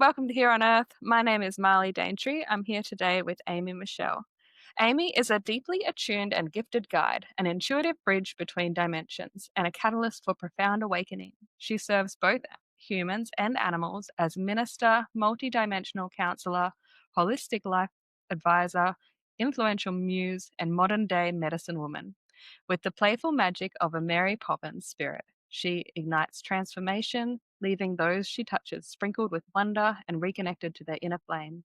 Welcome to Here on Earth. My name is Marley Daintree. I'm here today with Amy Michelle. Amy is a deeply attuned and gifted guide, an intuitive bridge between dimensions, and a catalyst for profound awakening. She serves both humans and animals as minister, multidimensional counselor, holistic life advisor, influential muse, and modern day medicine woman. With the playful magic of a Mary Poppins spirit, she ignites transformation, leaving those she touches sprinkled with wonder and reconnected to their inner flame.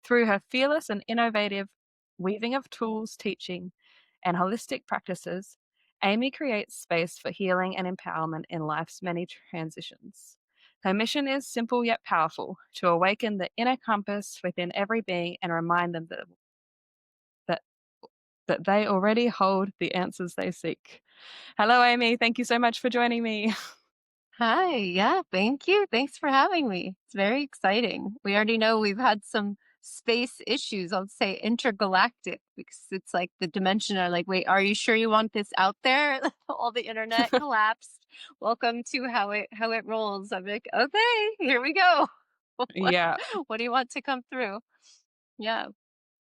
Through her fearless and innovative weaving of tools, teaching, and holistic practices, Amy creates space for healing and empowerment in life's many transitions. Her mission is simple yet powerful to awaken the inner compass within every being and remind them that, that they already hold the answers they seek. Hello, Amy. Thank you so much for joining me. Hi, yeah, thank you. Thanks for having me. It's very exciting. We already know we've had some space issues, I'll say intergalactic, because it's like the dimension are like, wait, are you sure you want this out there? All the internet collapsed. Welcome to how it rolls. I'm like, okay, here we go. What Yeah. what do you want to come through? Yeah.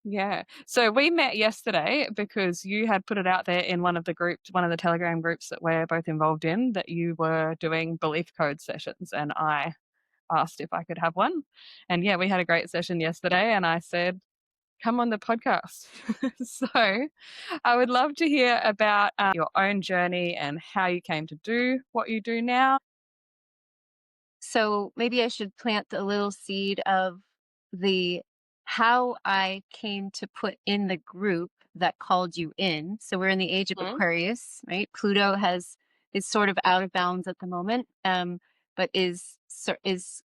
Yeah. So we met yesterday because you had put it out there in one of the groups, one of the Telegram groups that we're both involved in, that you were doing belief code sessions. And I asked if I could have one. And yeah, we had a great session yesterday. And I said, come on the podcast. So I would love to hear about your own journey and how you came to do what you do now. So maybe I should plant a little seed of the how I came to put in the group that called you in. So we're in the age of Mhm. Aquarius, right? Pluto has is sort of out of bounds at the moment, but is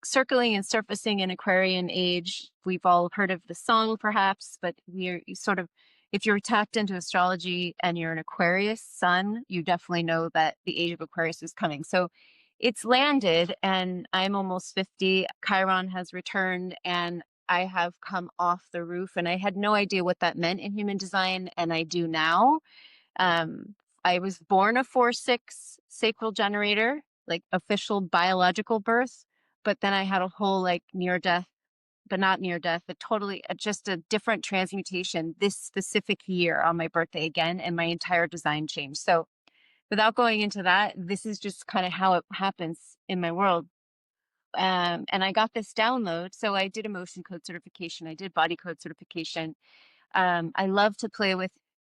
circling and surfacing in Aquarian age. We've all heard of the song, perhaps, but we're you sort of if you're tapped into astrology and you're an Aquarius sun, you definitely know that the age of Aquarius is coming. So it's landed and I'm almost 50. Chiron has returned and I have come off the roof and I had no idea what that meant in human design and I do now. Um, I was born a 4-6 sacral generator, like official biological birth, but then I had a whole like near death, but not near death, but totally just a different transmutation this specific year on my birthday again, and my entire design changed. So without going into that, this is just kind of how it happens in my world. And I got this download. So I did emotion code certification. I did body code certification. I love to play with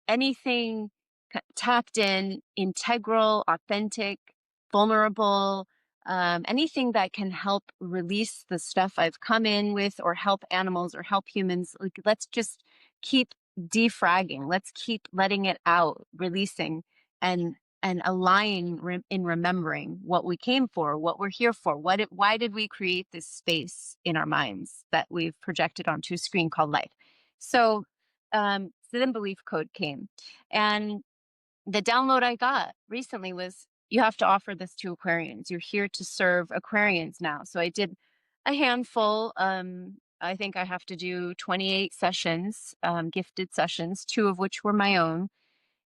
anything tapped in, integral, authentic, vulnerable, anything that can help release the stuff I've come in with or help animals or help humans. Like, let's just keep defragging. Let's keep letting it out, releasing and align in remembering what we came for, what we're here for, why did we create this space in our minds that we've projected onto a screen called life. So then belief code came. And the download I got recently was you have to offer this to Aquarians. You're here to serve Aquarians now. So I did a handful. I think I have to do 28 sessions, gifted sessions, 2 of which were my own.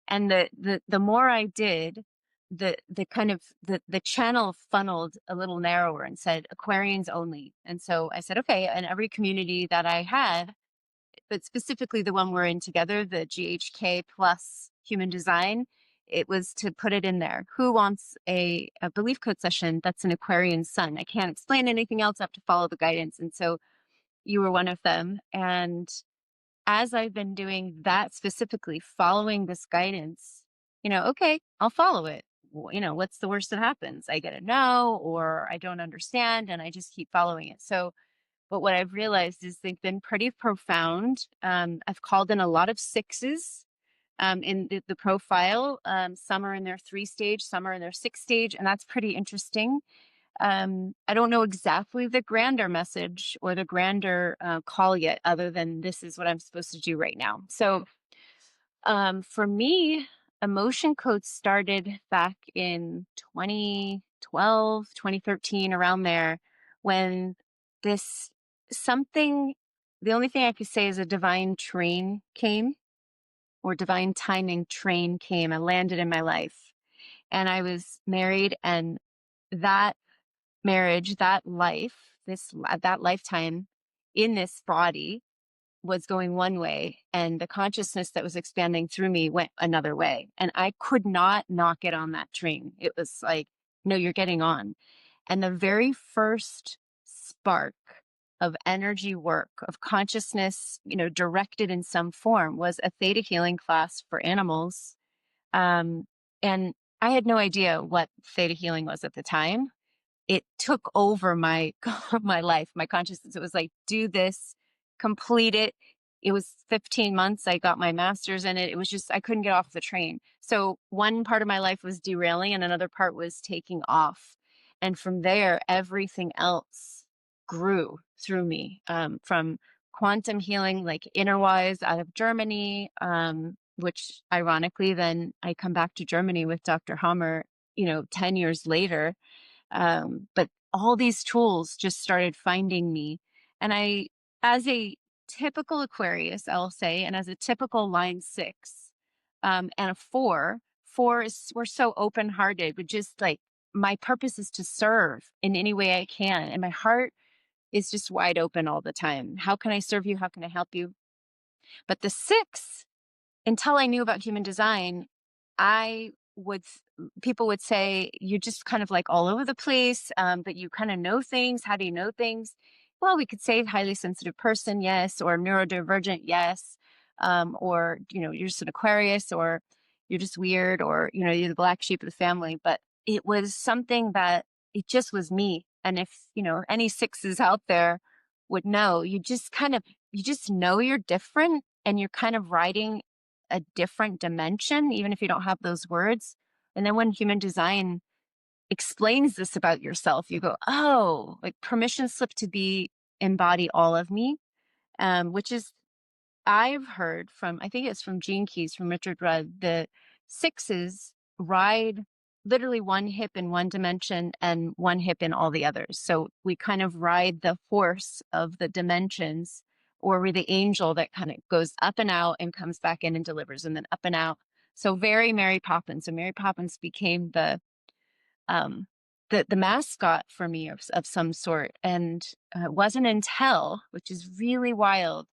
And the more I did, the kind of the channel funneled a little narrower and said Aquarians only. And so I said, okay, and every community that I had, but specifically the one we're in together, the GHK plus human design, it was to put it in there. Who wants a belief code session that's an Aquarian sun? I can't explain anything else. I have to follow the guidance. And so you were one of them. And as I've been doing that specifically, following this guidance, okay, I'll follow it. What's the worst that happens? I get a no, or I don't understand, and I just keep following it. So but what I've realized is they've been pretty profound. I've called in a lot of sixes in the profile. Some are in their 3-stage, some are in their 6-stage, and that's pretty interesting. I don't know exactly the grander message or the grander call yet, other than this is what I'm supposed to do right now. So for me, emotion code started back in 2012, 2013, around there, when this something, the only thing I could say is a divine train came, or divine timing train came and landed in my life. And I was married, and that marriage, that life that lifetime in this body was going one way, and the consciousness that was expanding through me went another way. And I could not get on that train. It was like, no, you're getting on. And the very first spark of energy work, of consciousness, directed in some form, was a theta healing class for animals. Um, and I had no idea what theta healing was at the time. It took over my my life, my consciousness. It was like, do this, complete it. It was 15 months. I got my master's in it. It was just, I couldn't get off the train. So one part of my life was derailing and another part was taking off. And from there, everything else grew through me, from quantum healing, like inner wise out of Germany, which ironically, then I come back to Germany with Dr. Hammer, 10 years later. But all these tools just started finding me. And as a typical Aquarius, I'll say, and as a typical line six, and a four is, we're so open hearted, but just like, my purpose is to serve in any way I can. And my heart is just wide open all the time. How can I serve you? How can I help you? But the six, until I knew about human design, I would, people would say, you're just kind of like all over the place, but you kind of know things. How do you know things? Well, we could say highly sensitive person, yes, or neurodivergent, yes, or, you're just an Aquarius, or you're just weird, or, you're the black sheep of the family. But it was something that it just was me. And if, any sixes out there would know, you just know you're different and you're kind of riding a different dimension, even if you don't have those words. And then when human design explains this about yourself, you go, oh, like permission slip to embody all of me, which is, I've heard from, I think it's from Gene Keys, from Richard Rudd, the sixes ride literally one hip in one dimension and one hip in all the others. So we kind of ride the horse of the dimensions, or we're the angel that kind of goes up and out and comes back in and delivers, and then up and out. So very Mary Poppins. So Mary Poppins became um, the mascot for me of some sort. And it wasn't until, which is really wild,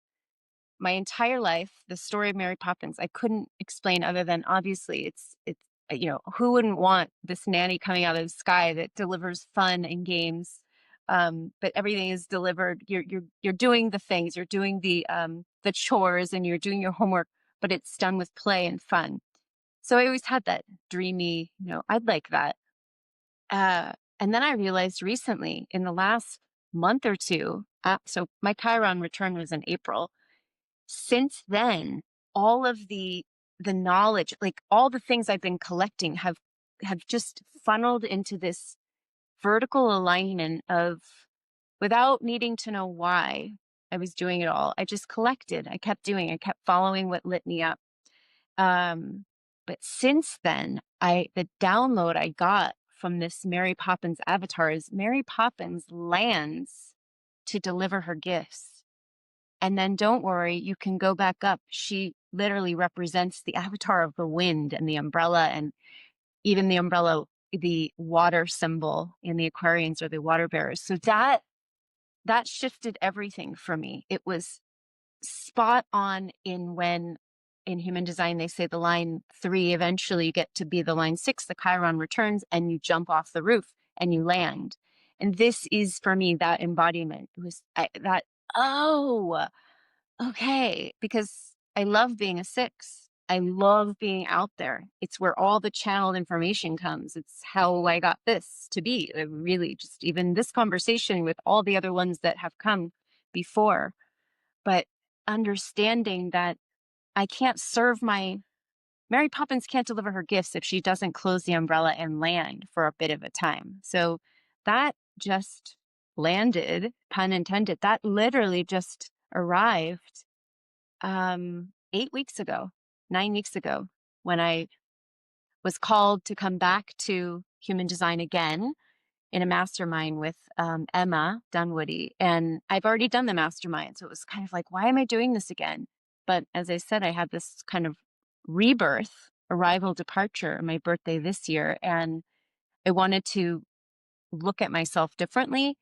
my entire life, the story of Mary Poppins, I couldn't explain other than, obviously it's who wouldn't want this nanny coming out of the sky that delivers fun and games, but everything is delivered. You're doing the things, you're doing the chores, and you're doing your homework, but it's done with play and fun. So I always had that dreamy, I'd like that. And then I realized recently, in the last month or two, so my Chiron return was in April. Since then, all of the knowledge, like all the things I've been collecting, have just funneled into this vertical alignment of, without needing to know why I was doing it all, I just collected. I kept following what lit me up. But since then, the download I got from this Mary Poppins avatar is, Mary Poppins lands to deliver her gifts. And then don't worry, you can go back up. She literally represents the avatar of the wind and the umbrella, and even the umbrella, the water symbol in the Aquarians, or the water bearers. So that shifted everything for me. It was spot on in human design, they say the line 3, eventually you get to be the line 6, the Chiron returns, and you jump off the roof and you land. And this is for me that embodiment. It was that, oh, okay, because I love being a 6. I love being out there. It's where all the channeled information comes. It's how I got this to be. Really, just even this conversation with all the other ones that have come before. But understanding that I can't serve my Mary Poppins can't deliver her gifts if she doesn't close the umbrella and land for a bit of a time. So that just landed, pun intended. That literally just arrived 8 weeks ago, 9 weeks ago, when I was called to come back to human design again in a mastermind with Emma Dunwoody. And I've already done the mastermind. So it was kind of like, why am I doing this again? But as I said, I had this kind of rebirth, arrival, departure, my birthday this year. And I wanted to look at myself differently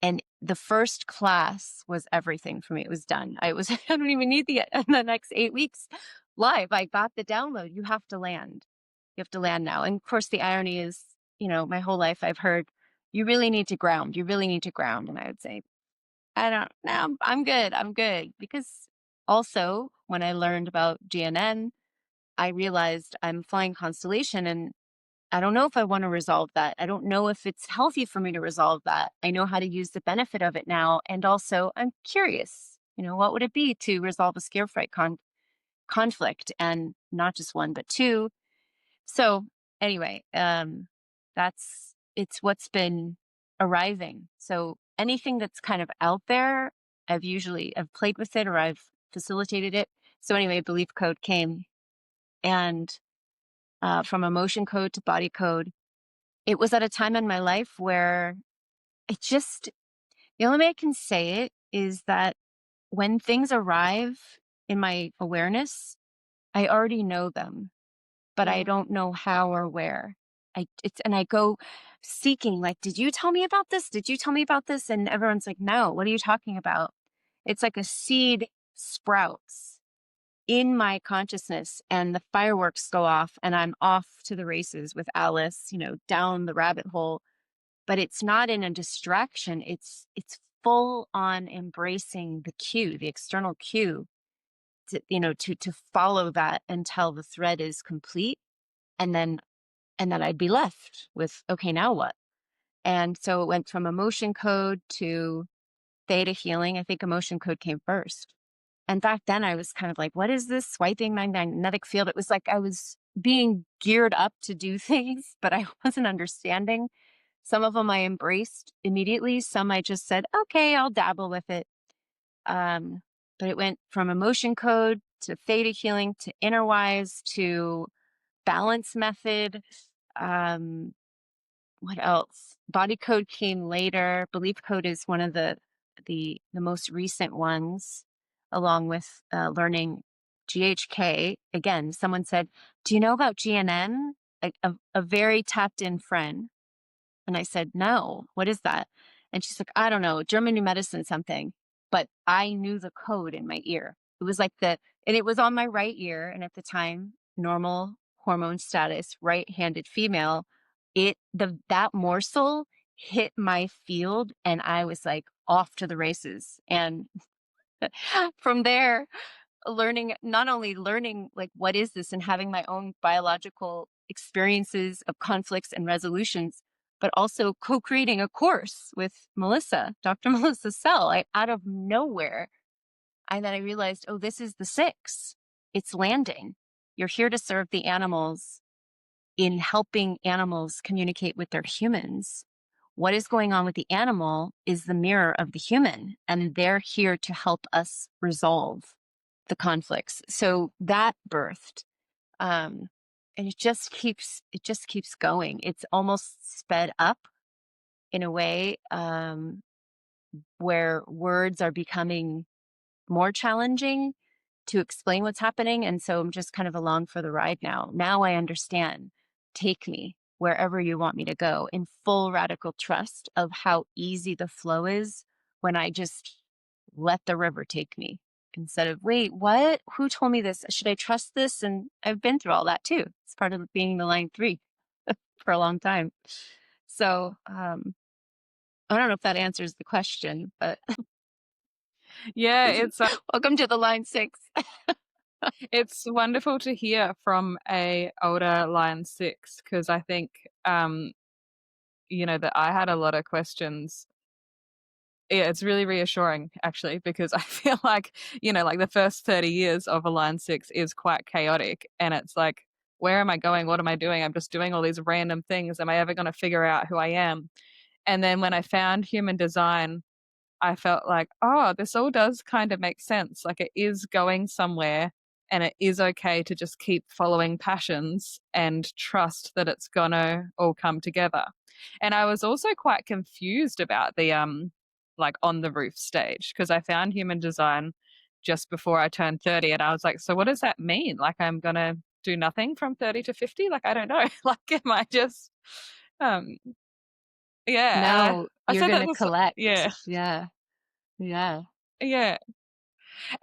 And the first class was everything for me. It was done. I was I don't even need the next 8 weeks live. I got the download. You have to land. You have to land now. And of course, the irony is, my whole life I've heard, you really need to ground. You really need to ground. And I would say, I don't know. I'm good. I'm good. Because also, when I learned about GNN, I realized I'm flying constellation and I don't know if I want to resolve that. I don't know if it's healthy for me to resolve that. I know how to use the benefit of it now. And also, I'm curious, what would it be to resolve a scare fright conflict, and not just one, but two. So anyway, it's what's been arriving. So anything that's kind of out there, I've played with it or I've facilitated it. So anyway, belief code came, and from emotion code to body code, it was at a time in my life where it just, the only way I can say it is that when things arrive in my awareness, I already know them, but I Mm. don't know how or where. And I go seeking, like, did you tell me about this? Did you tell me about this? And everyone's like, no, what are you talking about? It's like a seed sprouts in my consciousness and the fireworks go off and I'm off to the races with Alice, down the rabbit hole. But it's not in a distraction. It's full on embracing the cue, the external cue, to follow that until the thread is complete. And then I'd be left with, okay, now what? And so it went from emotion code to theta healing. I think emotion code came first. And back then I was kind of like, what is this swiping my magnetic field? It was like I was being geared up to do things, but I wasn't understanding. Some of them I embraced immediately. Some I just said, okay, I'll dabble with it. Um, but it went from emotion code to theta healing to inner wise to balance method. Um, what else? Body code came later. Belief code is one of the most recent ones, along with learning GHK. Again, someone said, "Do you know about GNN?" A very tapped in friend, and I said, "No, what is that?" And she's like, "I don't know, German New Medicine something." But I knew the code in my ear. It was like and it was on my right ear. And at the time, normal hormone status, right-handed female, that morsel hit my field and I was like off to the races. And from there, not only learning like what is this and having my own biological experiences of conflicts and resolutions, but also co-creating a course with Dr. Melissa Sell, out of nowhere. And then I realized, oh, this is the six. It's landing. You're here to serve the animals in helping animals communicate with their humans. What is going on with the animal is the mirror of the human, and they're here to help us resolve the conflicts. So that birthed, and it just keeps going. It's almost sped up in a way, where words are becoming more challenging to explain what's happening. And so I'm just kind of along for the ride now. Now I understand. Take me wherever you want me to go in full radical trust of how easy the flow is when I just let the river take me instead of, wait, what? Who told me this? Should I trust this? And I've been through all that too. It's part of being the line three for a long time. So I don't know if that answers the question, but Yeah, this is welcome to the line six. it's wonderful to hear from a older line 6 because I think, that I had a lot of questions. Yeah, it's really reassuring actually because I feel like, like the first 30 years of a line 6 is quite chaotic and it's like, where am I going? What am I doing? I'm just doing all these random things. Am I ever going to figure out who I am? And then when I found human design, I felt like, oh, this all does kind of make sense. Like it is going somewhere and it is okay to just keep following passions and trust that it's gonna all come together. And I was also quite confused about the like on the roof stage because I found human design just before I turned 30 and I was like, so what does that mean? Like I'm gonna do nothing from 30 to 50? Like I don't know. Like am I just um Yeah, and Now I you're said that gonna this collect. yeah, Yeah, yeah. yeah.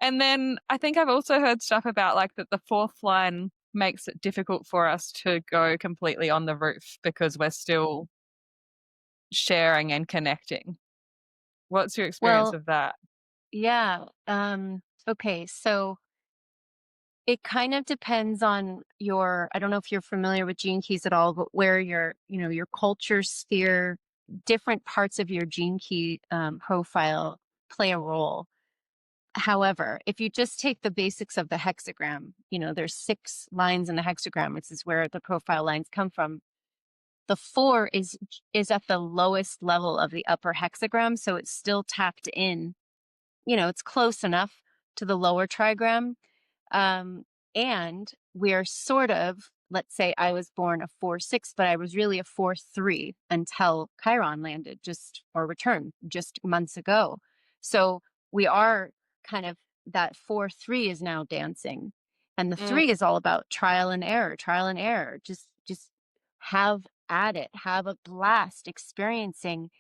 And then I think I've also heard stuff about, like, that the 4th line makes it difficult for us to go completely on the roof because we're still sharing and connecting. What's your experience Well, of that? yeah, okay, so it kind of depends on your I don't know if you're familiar with Gene Keys at all, but where your culture sphere, different parts of your Gene Key, profile play a role. However, if you just take the basics of the hexagram, there's 6 lines in the hexagram, which is where the profile lines come from. The 4 is at the lowest level of the upper hexagram, so it's still tapped in. It's close enough to the lower trigram. Um, and we're sort of, let's say I was born a 4-6, but I was really a 4-3 until Chiron landed or returned just months ago. So we are kind of that 4-3 is now dancing. And the Mm, 3 is all about trial and error, trial and error. Just have at it, have a blast experiencing.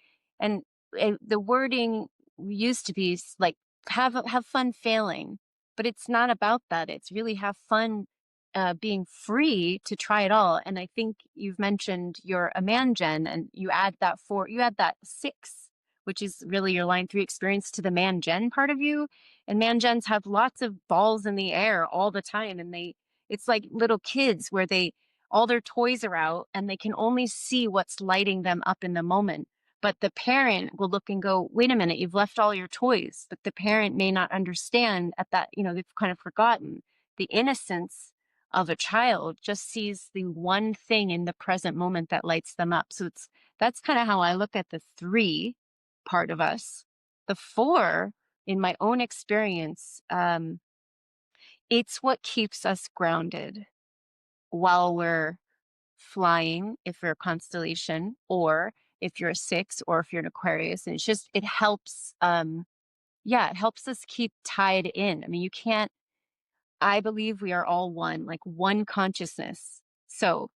And the wording used to be like, have fun failing, but it's not about that. It's really have fun being free to try it all. And I think you've mentioned you're a man gen, and you add that 6, which is really your line 3 experience to the man gen part of you. And man gens have lots of balls in the air all the time. And it's like little kids where all their toys are out and they can only see what's lighting them up in the moment. But the parent will look and go, wait a minute, you've left all your toys. But the parent may not understand at that, they've kind of forgotten the innocence of a child just sees the one thing in the present moment that lights them up. So that's kind of how I look at the 3 part of us. The 4, in my own experience, it's what keeps us grounded while we're flying, if you're a constellation, or if you're a 6, or if you're an Aquarius. And it helps, yeah, it helps us keep tied in. I mean, I believe we are all one, like one consciousness. So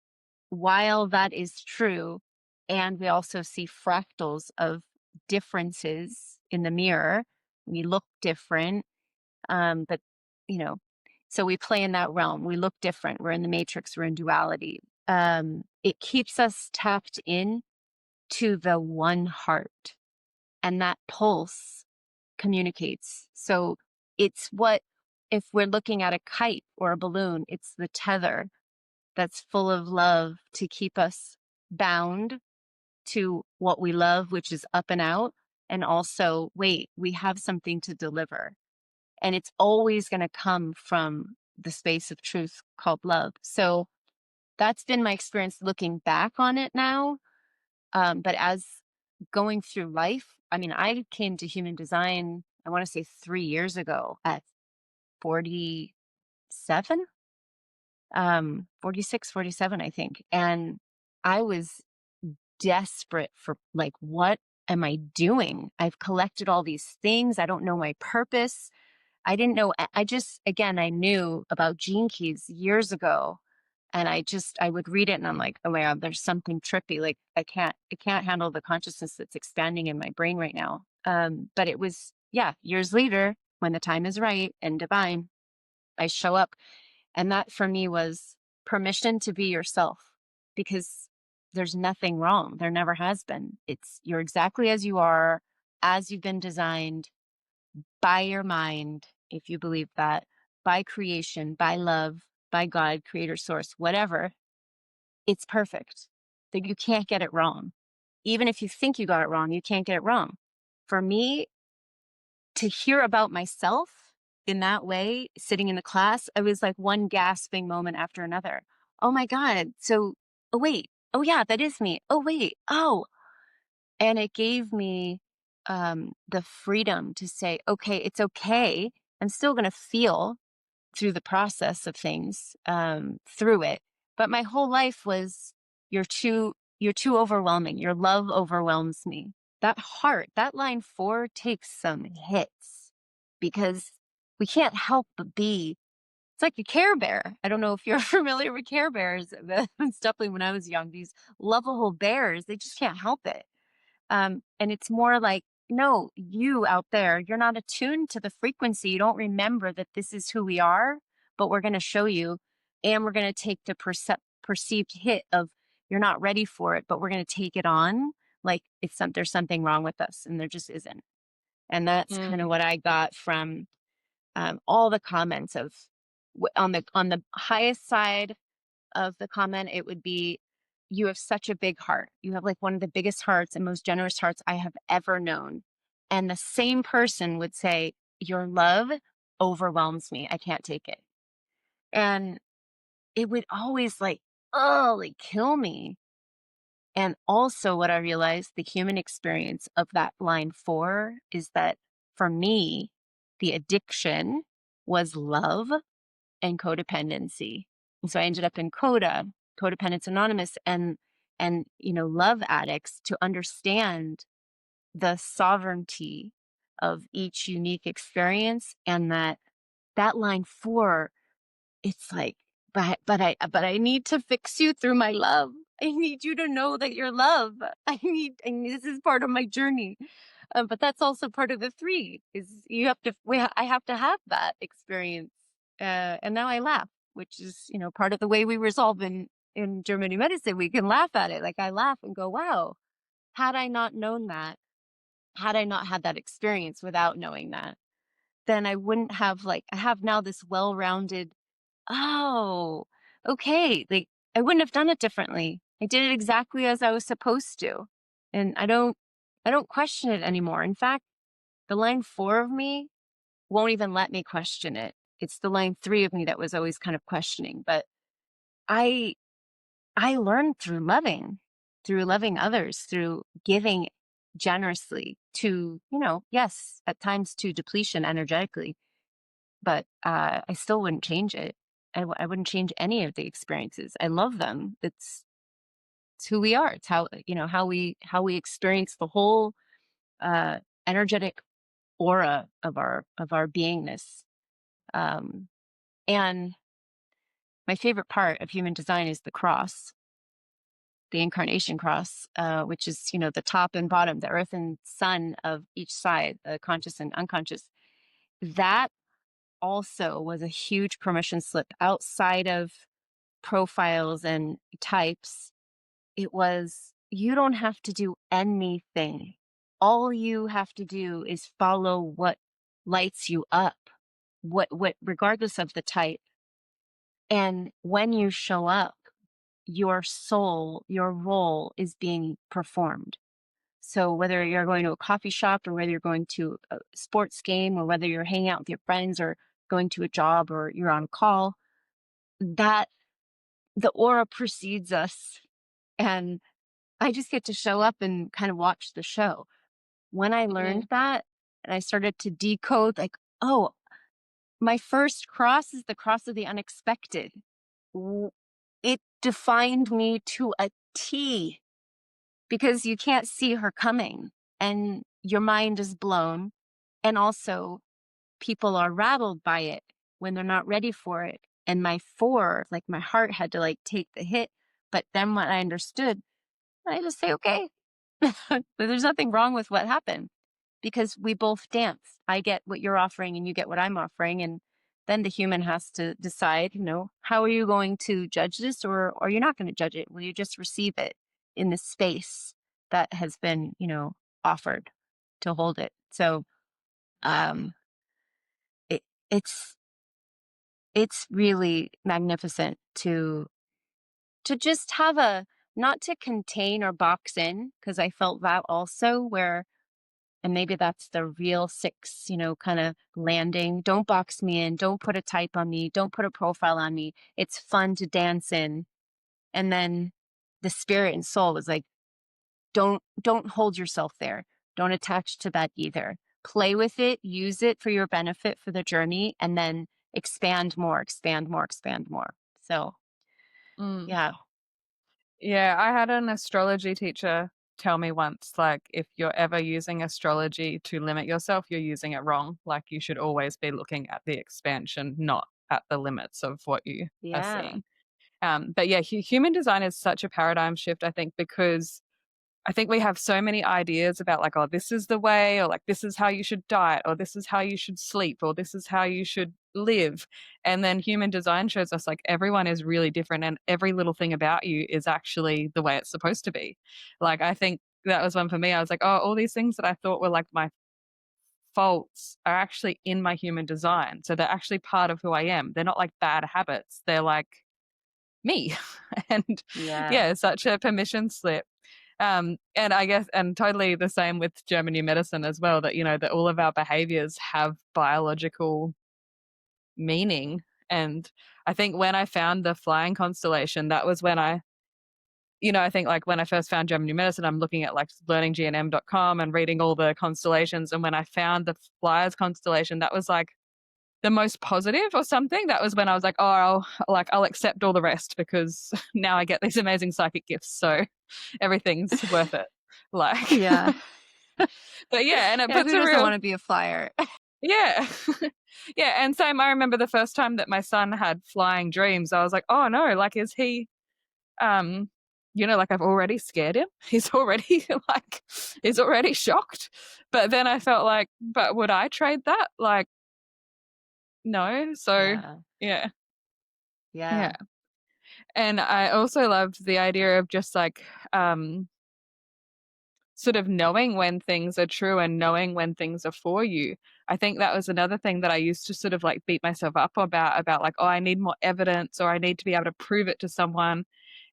while that is true, and we also see fractals of differences in the mirror, we look different, but, you know, so we play in that realm. We look different. We're in the matrix, we're in duality. It keeps us tapped in to the one heart, and that pulse communicates. So if we're looking at a kite or a balloon, it's the tether that's full of love to keep us bound to what we love, which is up and out. And also, wait, we have something to deliver. And it's always going to come from the space of truth called love. So that's been my experience looking back on it now. But as going through life, I mean, I came to human design, I want to say 3 years ago at 47, 46, 47, I think. And I was desperate for, like, what am I doing? I've collected all these things. I don't know my purpose. I didn't know. I just, again, I knew about Gene Keys years ago. And I would read it and I'm like, oh my God, there's something trippy. Like I can't handle the consciousness that's expanding in my brain right now. But it was, yeah, years later when the time is right and divine, I show up. And that for me was permission to be yourself, because there's nothing wrong. There never has been. You're exactly as you are, as you've been designed by your mind, if you believe that, by creation, by love, by God, creator, source, whatever. It's perfect. That you can't get it wrong. Even if you think you got it wrong, you can't get it wrong. For me, to hear about myself in that way, sitting in the class, I was like one gasping moment after another. Oh my God. So, oh, wait. Oh, yeah, that is me. Oh, wait. Oh. And it gave me the freedom to say, okay, it's okay. I'm still going to feel through the process of things, through it. But my whole life was, you're too overwhelming. Your love overwhelms me. That heart, that line 4 takes some hits because we can't help but be. It's like a Care Bear. I don't know if you're familiar with Care Bears. It's definitely when I was young, these lovable bears, they just can't help it. And it's more like, no, you out there, you're not attuned to the frequency. You don't remember that this is who we are, but we're going to show you, and we're going to take the perceived hit of you're not ready for it, but we're going to take it on like there's something wrong with us, and there just isn't. And that's kind of Mm. what I got from all the comments of on the highest side of the comment, it would be, "You have such a big heart. You have like one of the biggest hearts and most generous hearts I have ever known." And the same person would say, "Your love overwhelms me. I can't take it." And it would always like, oh, like kill me. And also, what I realized the human experience of that line four is that for me, the addiction was love and codependency. And so I ended up in Codependence Anonymous, and love addicts to understand the sovereignty of each unique experience, and that line four, it's like, but I need to fix you through my love. I need you to know that you're love. This is part of my journey. But that's also part of the three is you have to, I have to have that experience. And now I laugh, which is, part of the way we resolve in Germany medicine. We can laugh at it. Like I laugh and go, wow, had I not known that, had I not had that experience without knowing that, then I wouldn't have like, I have now this well-rounded, oh, okay. Like I wouldn't have done it differently. I did it exactly as I was supposed to. And I don't question it anymore. In fact, the line four of me won't even let me question it. It's the line three of me that was always kind of questioning. But I I learned through loving others, through giving generously to, yes, at times to depletion energetically, but I still wouldn't change it. I wouldn't change any of the experiences. I love them. It's who we are. It's how, how we experience the whole uh, energetic aura of our beingness. Um, and my favorite part of human design is the cross, the incarnation cross, which is, the top and bottom, the earth and sun of each side, the conscious and unconscious. That also was a huge permission slip outside of profiles and types. It was, you don't have to do anything. All you have to do is follow what lights you up, regardless of the type. And when you show up, your soul, your role is being performed. So whether you're going to a coffee shop or whether you're going to a sports game or whether you're hanging out with your friends or going to a job or you're on call, that the aura precedes us. And I just get to show up and kind of watch the show. When I learned Mm. that and I started to decode, like, oh, my first cross is the cross of the unexpected. W- It defined me to a T because you can't see her coming and your mind is blown. And also, people are rattled by it when they're not ready for it. And my four, like my heart had to like take the hit. But then when I understood, I just say, okay, but there's nothing wrong with what happened because we both dance. I get what you're offering and you get what I'm offering. And then the human has to decide, how are you going to judge this, or you're not going to judge it? Will you just receive it in the space that has been, offered to hold it? So um it, it's it's really magnificent to just have a, not to contain or box in, because I felt that also where, and maybe that's the real six, kind of landing. Don't box me in. Don't put a type on me. Don't put a profile on me. It's fun to dance in. And then the spirit and soul was like, don't hold yourself there. Don't attach to that either. Play with it, use it for your benefit for the journey, and then expand more, expand more, expand more. So Mm. yeah. Yeah, I had an astrology teacher tell me once, like, if you're ever using astrology to limit yourself, you're using it wrong. Like, you should always be looking at the expansion, not at the limits of what you are Yeah. seeing. But yeah, human design is such a paradigm shift, I think, because I think we have so many ideas about like, oh, this is the way, or like, this is how you should diet, or this is how you should sleep, or this is how you should live. And then human design shows us like everyone is really different and every little thing about you is actually the way it's supposed to be. Like, I think that was one for me. I was like, oh, all these things that I thought were like my faults are actually in my human design. So they're actually part of who I am. They're not like bad habits. They're like me. And Yeah. yeah, such a permission slip. And I guess, and totally the same with German New Medicine as well, that, you know, that all of our behaviors have biological meaning. And I think when I found the flying constellation, that was when I think like when I first found German New Medicine, I'm looking at like learninggnm.com and reading all the constellations. And when I found the Flyers constellation, that was like the most positive or something. That was when I was like, oh, I'll accept all the rest because now I get these amazing psychic gifts. So everything's worth it. Like, Yeah. but yeah, and it Yeah, puts who a doesn't real, want to be a flyer? yeah. Yeah. And same, I remember the first time that my son had flying dreams, I was like, oh no, like, is he, um, like I've already scared him. He's already like, he's already shocked. But then I felt like, but would I trade that? Like, no. So Yeah. yeah. Yeah. Yeah. And I also loved the idea of just like, um, sort of knowing when things are true and knowing when things are for you. I think that was another thing that I used to sort of like beat myself up about like, oh, I need more evidence or I need to be able to prove it to someone.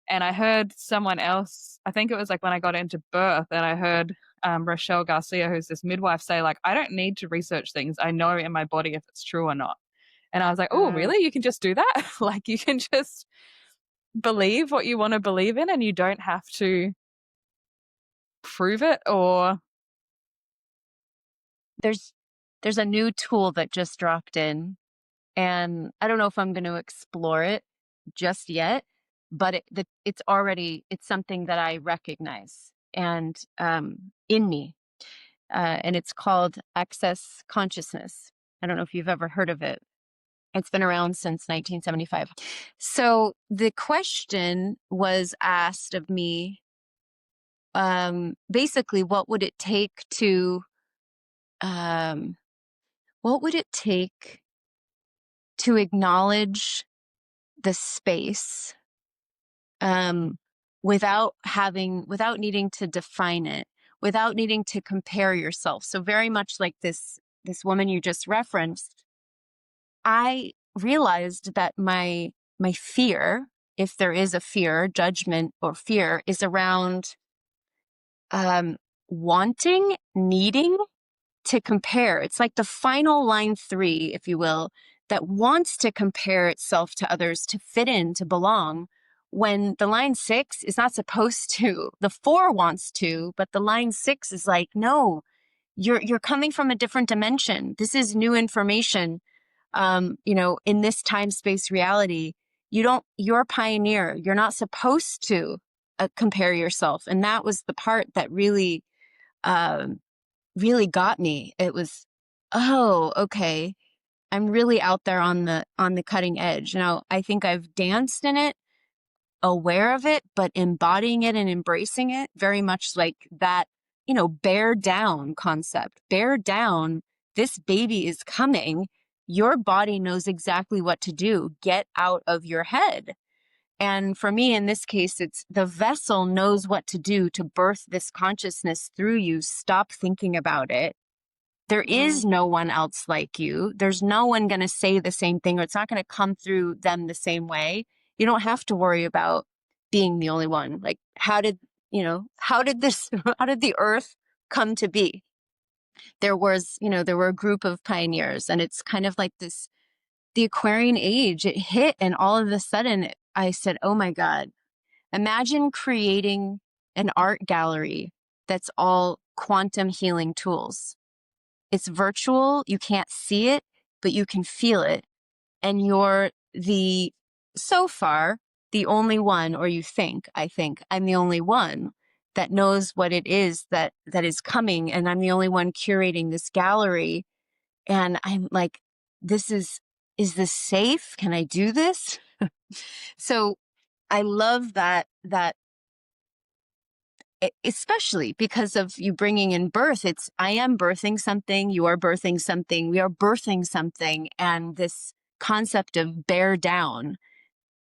And I heard someone else, I think it was like when I got into birth, and I heard Rochelle Garcia, who's this midwife, say, like, I don't need to research things. I know in my body if it's true or not. And I was like, oh, Mm. really? You can just do that? Like, you can just believe what you want to believe in and you don't have to prove it or. There's there's a new tool that just dropped in, and I don't know if I'm going to explore it just yet, but it's something that I recognize and in me, and it's called access consciousness. I don't know if you've ever heard of it. It's been around since 1975. So the question was asked of me, basically, um, what would it take to acknowledge the space, um, without needing to define it, without needing to compare yourself. So very much like this woman you just referenced, I realized that my fear, if there is a fear, judgment or fear, is around um, wanting, needing to compare. It's like the final line three, if you will, that wants to compare itself to others to fit in, to belong, when the line six is not supposed to. The four wants to, but the line six is like, no, you're coming from a different dimension. This is new information. In this time space reality, you're a pioneer. You're not supposed to compare yourself. And that was the part that um, really got me. It was, oh, okay. I'm really out there on the cutting edge. Now, I think I've danced in it, aware of it, but embodying it and embracing it very much like that, bear down concept. Bear down. This baby is coming. Your body knows exactly what to do. Get out of your head. And for me, in this case, it's the vessel knows what to do to birth this consciousness through you. Stop thinking about it. There Mm, is no one else like you. There's no one going to say the same thing, or it's not going to come through them the same way. You don't have to worry about being the only one. Like, how did this, how did the earth come to be? There were a group of pioneers, and it's kind of like the Aquarian age, it hit, and all of a sudden I said, oh my God, imagine creating an art gallery that's all quantum healing tools. It's virtual, you can't see it, but you can feel it. And you're so far, the only one, or I think I'm the only one that knows what it is that is coming. And I'm the only one curating this gallery. And I'm like, is this safe? Can I do this? So I love that especially because of you bringing in birth. It's, I am birthing something, you are birthing something, we are birthing something. And this concept of bear down,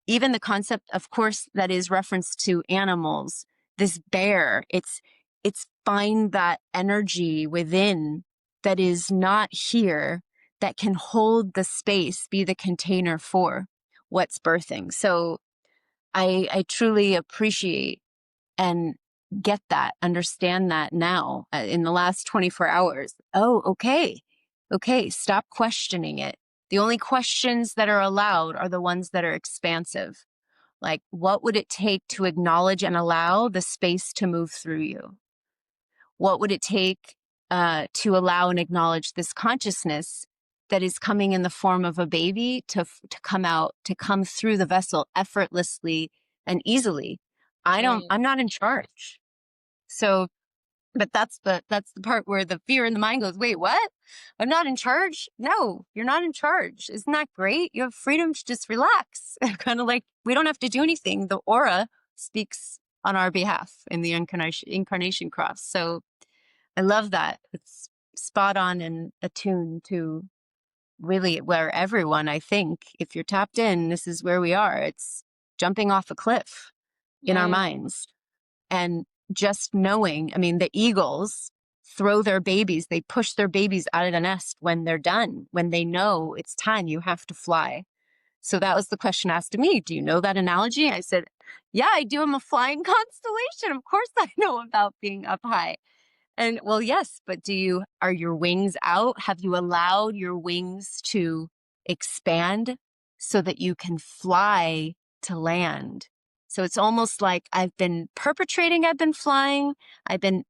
even the concept, of course, that is reference to animals, this bear, it's find that energy within that is not here, that can hold the space, be the container for what's birthing. So I truly appreciate and get that, understand that now, in the last 24 hours. Oh, okay. Okay. Stop questioning it. The only questions that are allowed are the ones that are expansive. Like, what would it take to acknowledge and allow the space to move through you? What would it take to allow and acknowledge this consciousness that is coming in the form of a baby to come out, to come through the vessel effortlessly and easily? Mm, I'm not in charge. So, but that's the part where the fear in the mind goes, wait, what? I'm not in charge? No, you're not in charge. Isn't that great? You have freedom to just relax. Kind of like, we don't have to do anything. The aura speaks on our behalf in the incarnation cross. So I love that. It's spot on and attuned to really where everyone, I think, if you're tapped in, this is where we are. It's jumping off a cliff in our mm, minds. And just knowing, I mean, the eagles throw their babies, they push their babies out of the nest when they're done, when they know it's time, you have to fly. So that was the question asked of me. Do you know that analogy? I said, yeah, I do. I'm a flying constellation. Of course I know about being up high. And well, yes, but are your wings out? Have you allowed your wings to expand so that you can fly to land? So it's almost like I've been flying. I've been,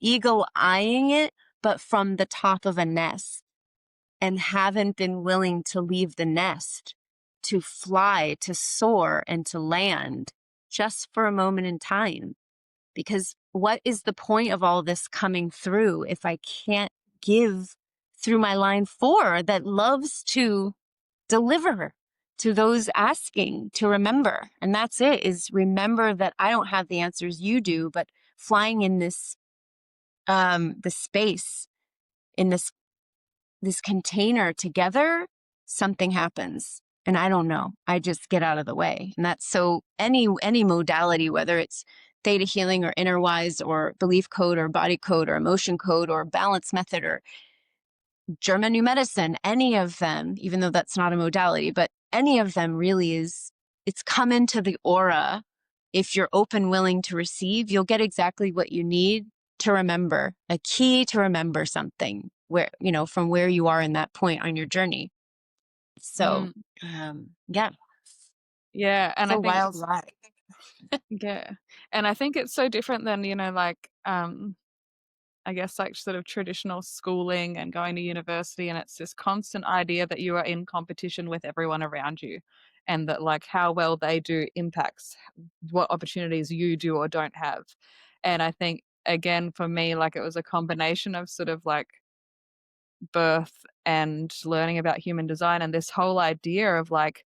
eagle eyeing it, but from the top of a nest, and haven't been willing to leave the nest to fly, to soar, and to land just for a moment in time. Because what is the point of all this coming through if I can't give through my line 4 that loves to deliver to those asking to remember? And that's it, is remember that I don't have the answers, you do, but flying in the space, in this container together, something happens. And I don't know. I just get out of the way. And that's so any modality, whether it's theta healing or inner wise or belief code or body code or emotion code or balance method or German new medicine, any of them, even though that's not a modality, but any of them really it's come into the aura. If you're open, willing to receive, you'll get exactly what you need to remember, a key to remember something where, from where you are in that point on your journey. So, mm. yeah, Yeah, it's and a I think wild ride. yeah, and I think it's so different than, like, I guess, like, sort of traditional schooling and going to university, and it's this constant idea that you are in competition with everyone around you, and that, like, how well they do impacts what opportunities you do or don't have. And I think, again, for me, like, it was a combination of sort of, like, birth and learning about human design and this whole idea of, like,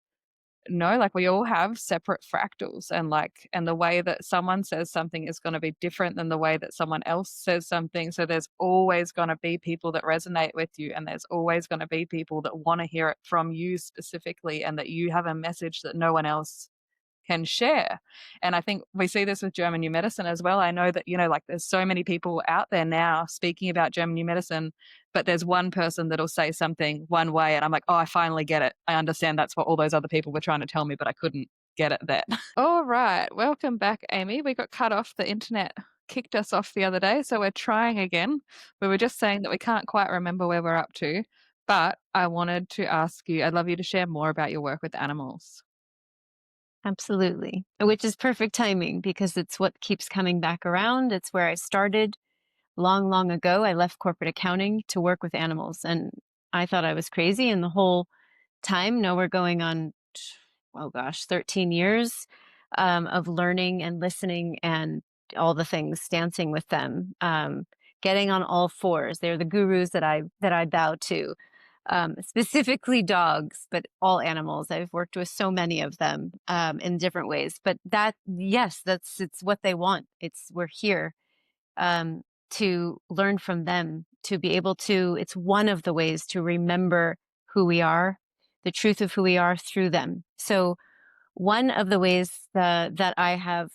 no, like, we all have separate fractals, and, like, and the way that someone says something is gonna be different than the way that someone else says something, so there's always gonna be people that resonate with you, and there's always gonna be people that wanna hear it from you specifically, and that you have a message that no one else can share. And I think we see this with German New Medicine as well. I know that, like, there's so many people out there now speaking about German New Medicine, but there's one person that'll say something one way, and I'm like, oh, I finally get it. I understand that's what all those other people were trying to tell me, but I couldn't get it then. All right. Welcome back, Amy. We got cut off. The internet kicked us off the other day, so we're trying again. We were just saying that we can't quite remember where we're up to, but I wanted to ask you, I'd love you to share more about your work with animals. Absolutely. Which is perfect timing because it's what keeps coming back around. It's where I started long, long ago. I left corporate accounting to work with animals, and I thought I was crazy. And the whole time, no, we're going on, oh gosh, 13 years of learning and listening and all the things, dancing with them, getting on all fours. They're the gurus that I bow to. Specifically dogs, but all animals. I've worked with so many of them in different ways. But that, yes, it's what they want. We're here. um, to learn from them, to be able to, it's one of the ways to remember who we are, the truth of who we are through them. So, one of the ways that I have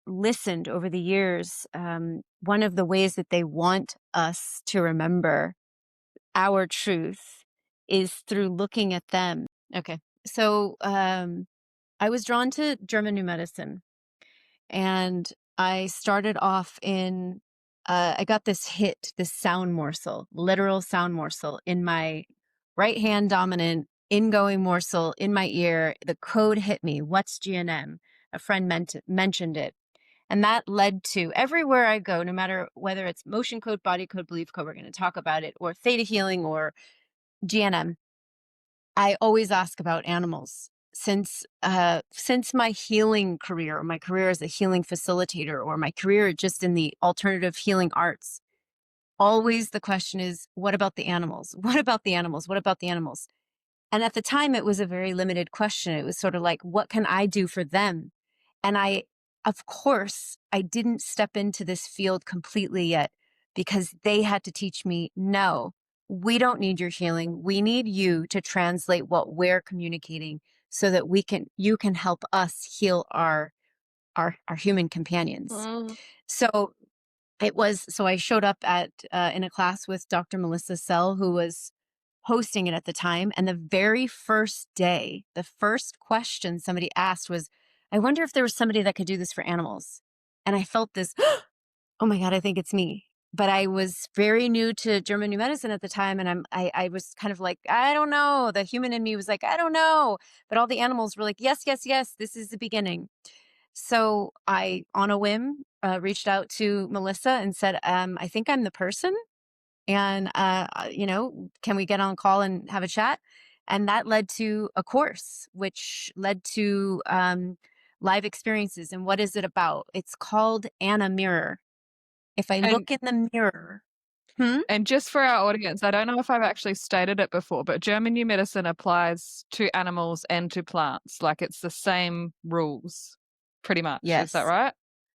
listened over the years, one of the ways that they want us to remember our truth is through looking at them. Okay. So, I was drawn to German New Medicine, and I started off in, I got this hit, this sound morsel, literal sound morsel in my right hand dominant ingoing morsel in my ear. The code hit me. What's GNM? A friend mentioned it. And that led to everywhere I go, no matter whether it's motion code, body code, belief code, we're going to talk about it, or theta healing or GNM. I always ask about animals. Since my healing career, or my career as a healing facilitator, or my career just in the alternative healing arts, always the question is, what about the animals? What about the animals? What about the animals? And at the time, it was a very limited question. It was sort of like, what can I do for them? And of course, I didn't step into this field completely yet because they had to teach me, no, we don't need your healing. We need you to translate what we're communicating so that you can help us heal our human companions. Mm. So so I showed up in a class with Dr. Melissa Sell, who was hosting it at the time. And the very first day, the first question somebody asked was, I wonder if there was somebody that could do this for animals. And I felt this, oh my God, I think it's me. But I was very new to German New Medicine at the time. And I was kind of like, I don't know. The human in me was like, I don't know. But all the animals were like, yes, yes, yes, this is the beginning. So I, on a whim, reached out to Melissa and said, I think I'm the person. And, can we get on call and have a chat? And that led to a course, which led to live experiences. And what is it about? It's called Anna Mirror. If I And look in the mirror, hmm? and just for our audience, I don't know if I've actually stated it before, but German New Medicine applies to animals and to plants. Like it's the same rules, pretty much. Is that Yes. right?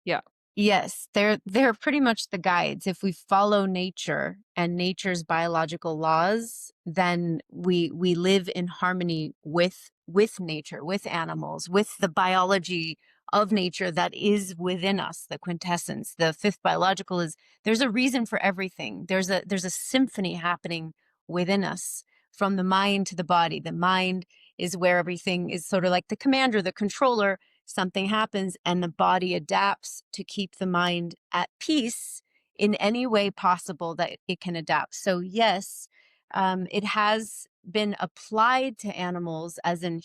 Yeah. Yes, they're pretty much the guides. If we follow nature and nature's biological laws, then we live in harmony with nature, with animals, with the biology of nature that is within us, the quintessence. The fifth biological is there's a reason for everything. There's a symphony happening within us from the mind to the body. The mind is where everything is sort of like the commander, the controller. Something happens and the body adapts to keep the mind at peace in any way possible that it can adapt. So yes, it has been applied to animals as an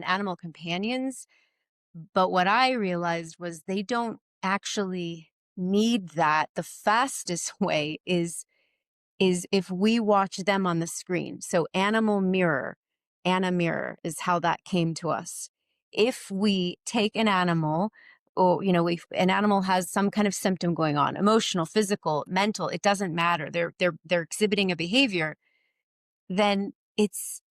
animal companions. But what I realized was they don't actually need that. The fastest way is if we watch them on the screen. So Anna Mirror is how that came to us. If we take an animal, or an animal has some kind of symptom going on, emotional, physical, mental, it doesn't matter. They're exhibiting a behavior, then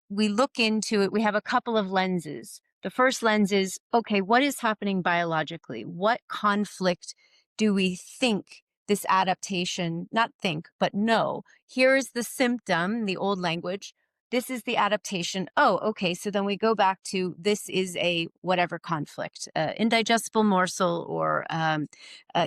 we look into it. We have a couple of lenses. The first lens is, okay, what is happening biologically? What conflict do we think this adaptation, not think, but know, here is the symptom, the old language. This is the adaptation. Oh, okay. So then we go back to this is a whatever conflict, indigestible morsel or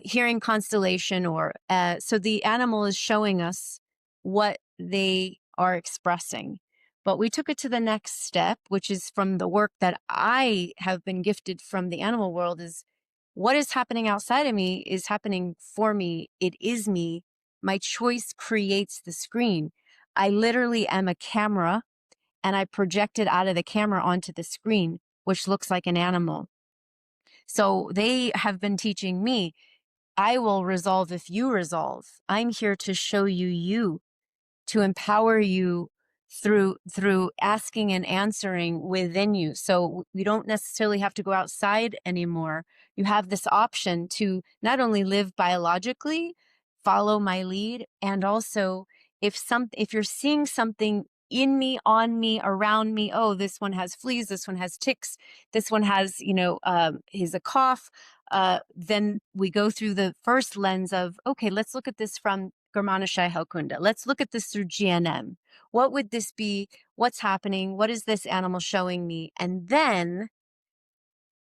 hearing constellation, or so the animal is showing us what they are expressing. But we took it to the next step, which is from the work that I have been gifted from the animal world, is what is happening outside of me is happening for me. It is me. My choice creates the screen. I literally am a camera and I project it out of the camera onto the screen, which looks like an animal. So they have been teaching me, I will resolve if you resolve. I'm here to show you, to empower you through asking and answering within you. So we don't necessarily have to go outside anymore. You have this option to not only live biologically, follow my lead, and also if you're seeing something in me, on me, around me. Oh, this one has fleas. This one has ticks. This one has, is a cough. Then we go through the first lens of, okay, let's look at this from Germanische Heilkunde. Let's look at this through GNM. What would this be? What's happening? What is this animal showing me? And then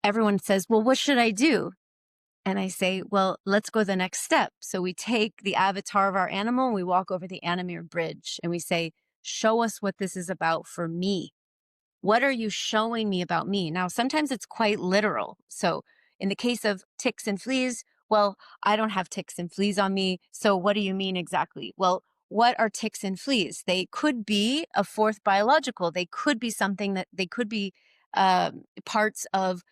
everyone says, well, what should I do? And I say, well, let's go the next step. So we take the avatar of our animal and we walk over the Animere Bridge and we say, show us what this is about for me. What are you showing me about me? Now, sometimes it's quite literal. So in the case of ticks and fleas, well, I don't have ticks and fleas on me. So what do you mean exactly? Well, what are ticks and fleas? They could be a fourth biological. They could be something that they could be parts of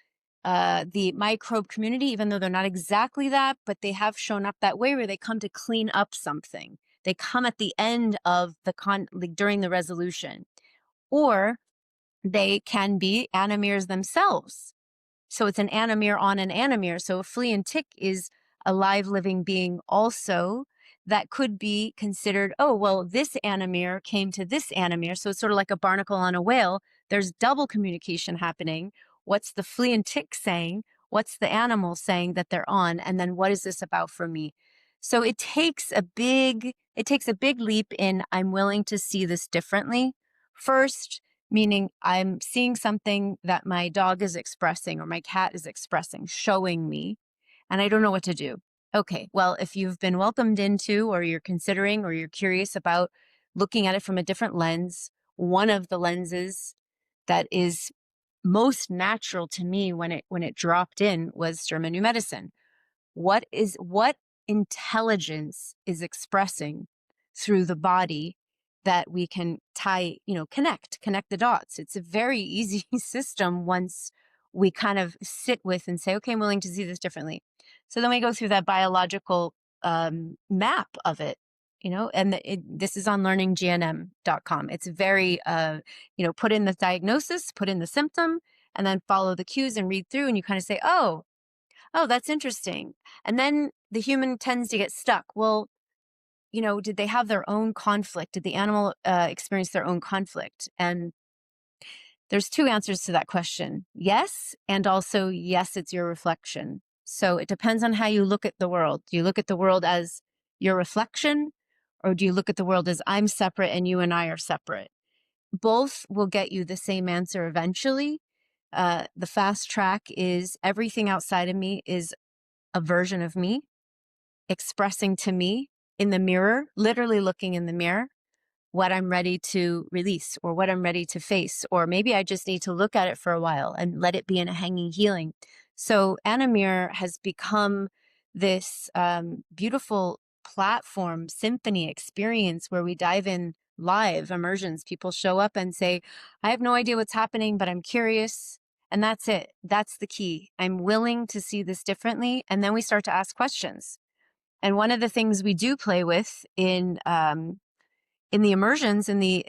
the microbe community, even though they're not exactly that, but they have shown up that way where they come to clean up something. They come at the end of like during the resolution, or they can be animeres themselves. So it's an anomere on an anomere. So a flea and tick is a live living being also that could be considered, oh, well, this anomere came to this anomere. So it's sort of like a barnacle on a whale. There's double communication happening. What's the flea and tick saying? What's the animal saying that they're on? And then what is this about for me? So it takes a big leap in I'm willing to see this differently. First, meaning I'm seeing something that my dog is expressing or my cat is expressing, showing me, and I don't know what to do. Okay, well, if you've been welcomed into, or you're considering, or you're curious about looking at it from a different lens, one of the lenses that is most natural to me when it dropped in was German New Medicine. What intelligence is expressing through the body that we can connect the dots. It's a very easy system once we kind of sit with and say, okay, I'm willing to see this differently. So then we go through that biological map of it, and this is on learninggnm.com. It's very, put in the diagnosis, put in the symptom, and then follow the cues and read through, and you kind of say, oh, that's interesting. And then the human tends to get stuck. Well, did they have their own conflict? Did the animal experience their own conflict? And there's two answers to that question. Yes, and also yes, it's your reflection. So it depends on how you look at the world. Do you look at the world as your reflection, or do you look at the world as I'm separate and you and I are separate? Both will get you the same answer eventually. The fast track is everything outside of me is a version of me expressing to me in the mirror, literally looking in the mirror, what I'm ready to release or what I'm ready to face. Or maybe I just need to look at it for a while and let it be in a hanging healing. So Animir has become this beautiful platform, symphony experience where we dive in live immersions. People show up and say, I have no idea what's happening, but I'm curious. And that's it. That's the key. I'm willing to see this differently. And then we start to ask questions. And one of the things we do play with in the immersions, in the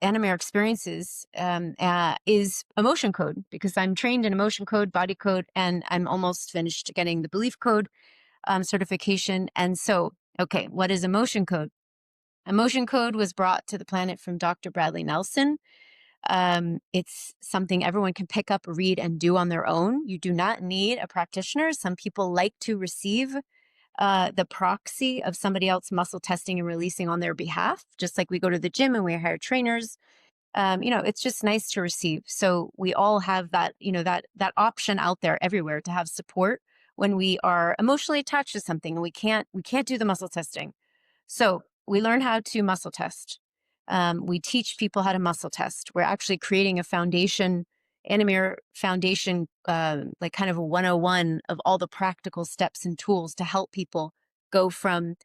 Animare experiences, is emotion code, because I'm trained in emotion code, body code, and I'm almost finished getting the belief code certification. And so, okay, what is emotion code? Emotion code was brought to the planet from Dr. Bradley Nelson. It's something everyone can pick up, read, and do on their own. You do not need a practitioner. Some people like to receive the proxy of somebody else muscle testing and releasing on their behalf, just like we go to the gym and we hire trainers. It's just nice to receive. So we all have that, that option out there everywhere to have support when we are emotionally attached to something and we can't do the muscle testing. So we learn how to muscle test. We teach people how to muscle test. We're actually creating a foundation, Animere foundation, like kind of a 101 of all the practical steps and tools to help people go from,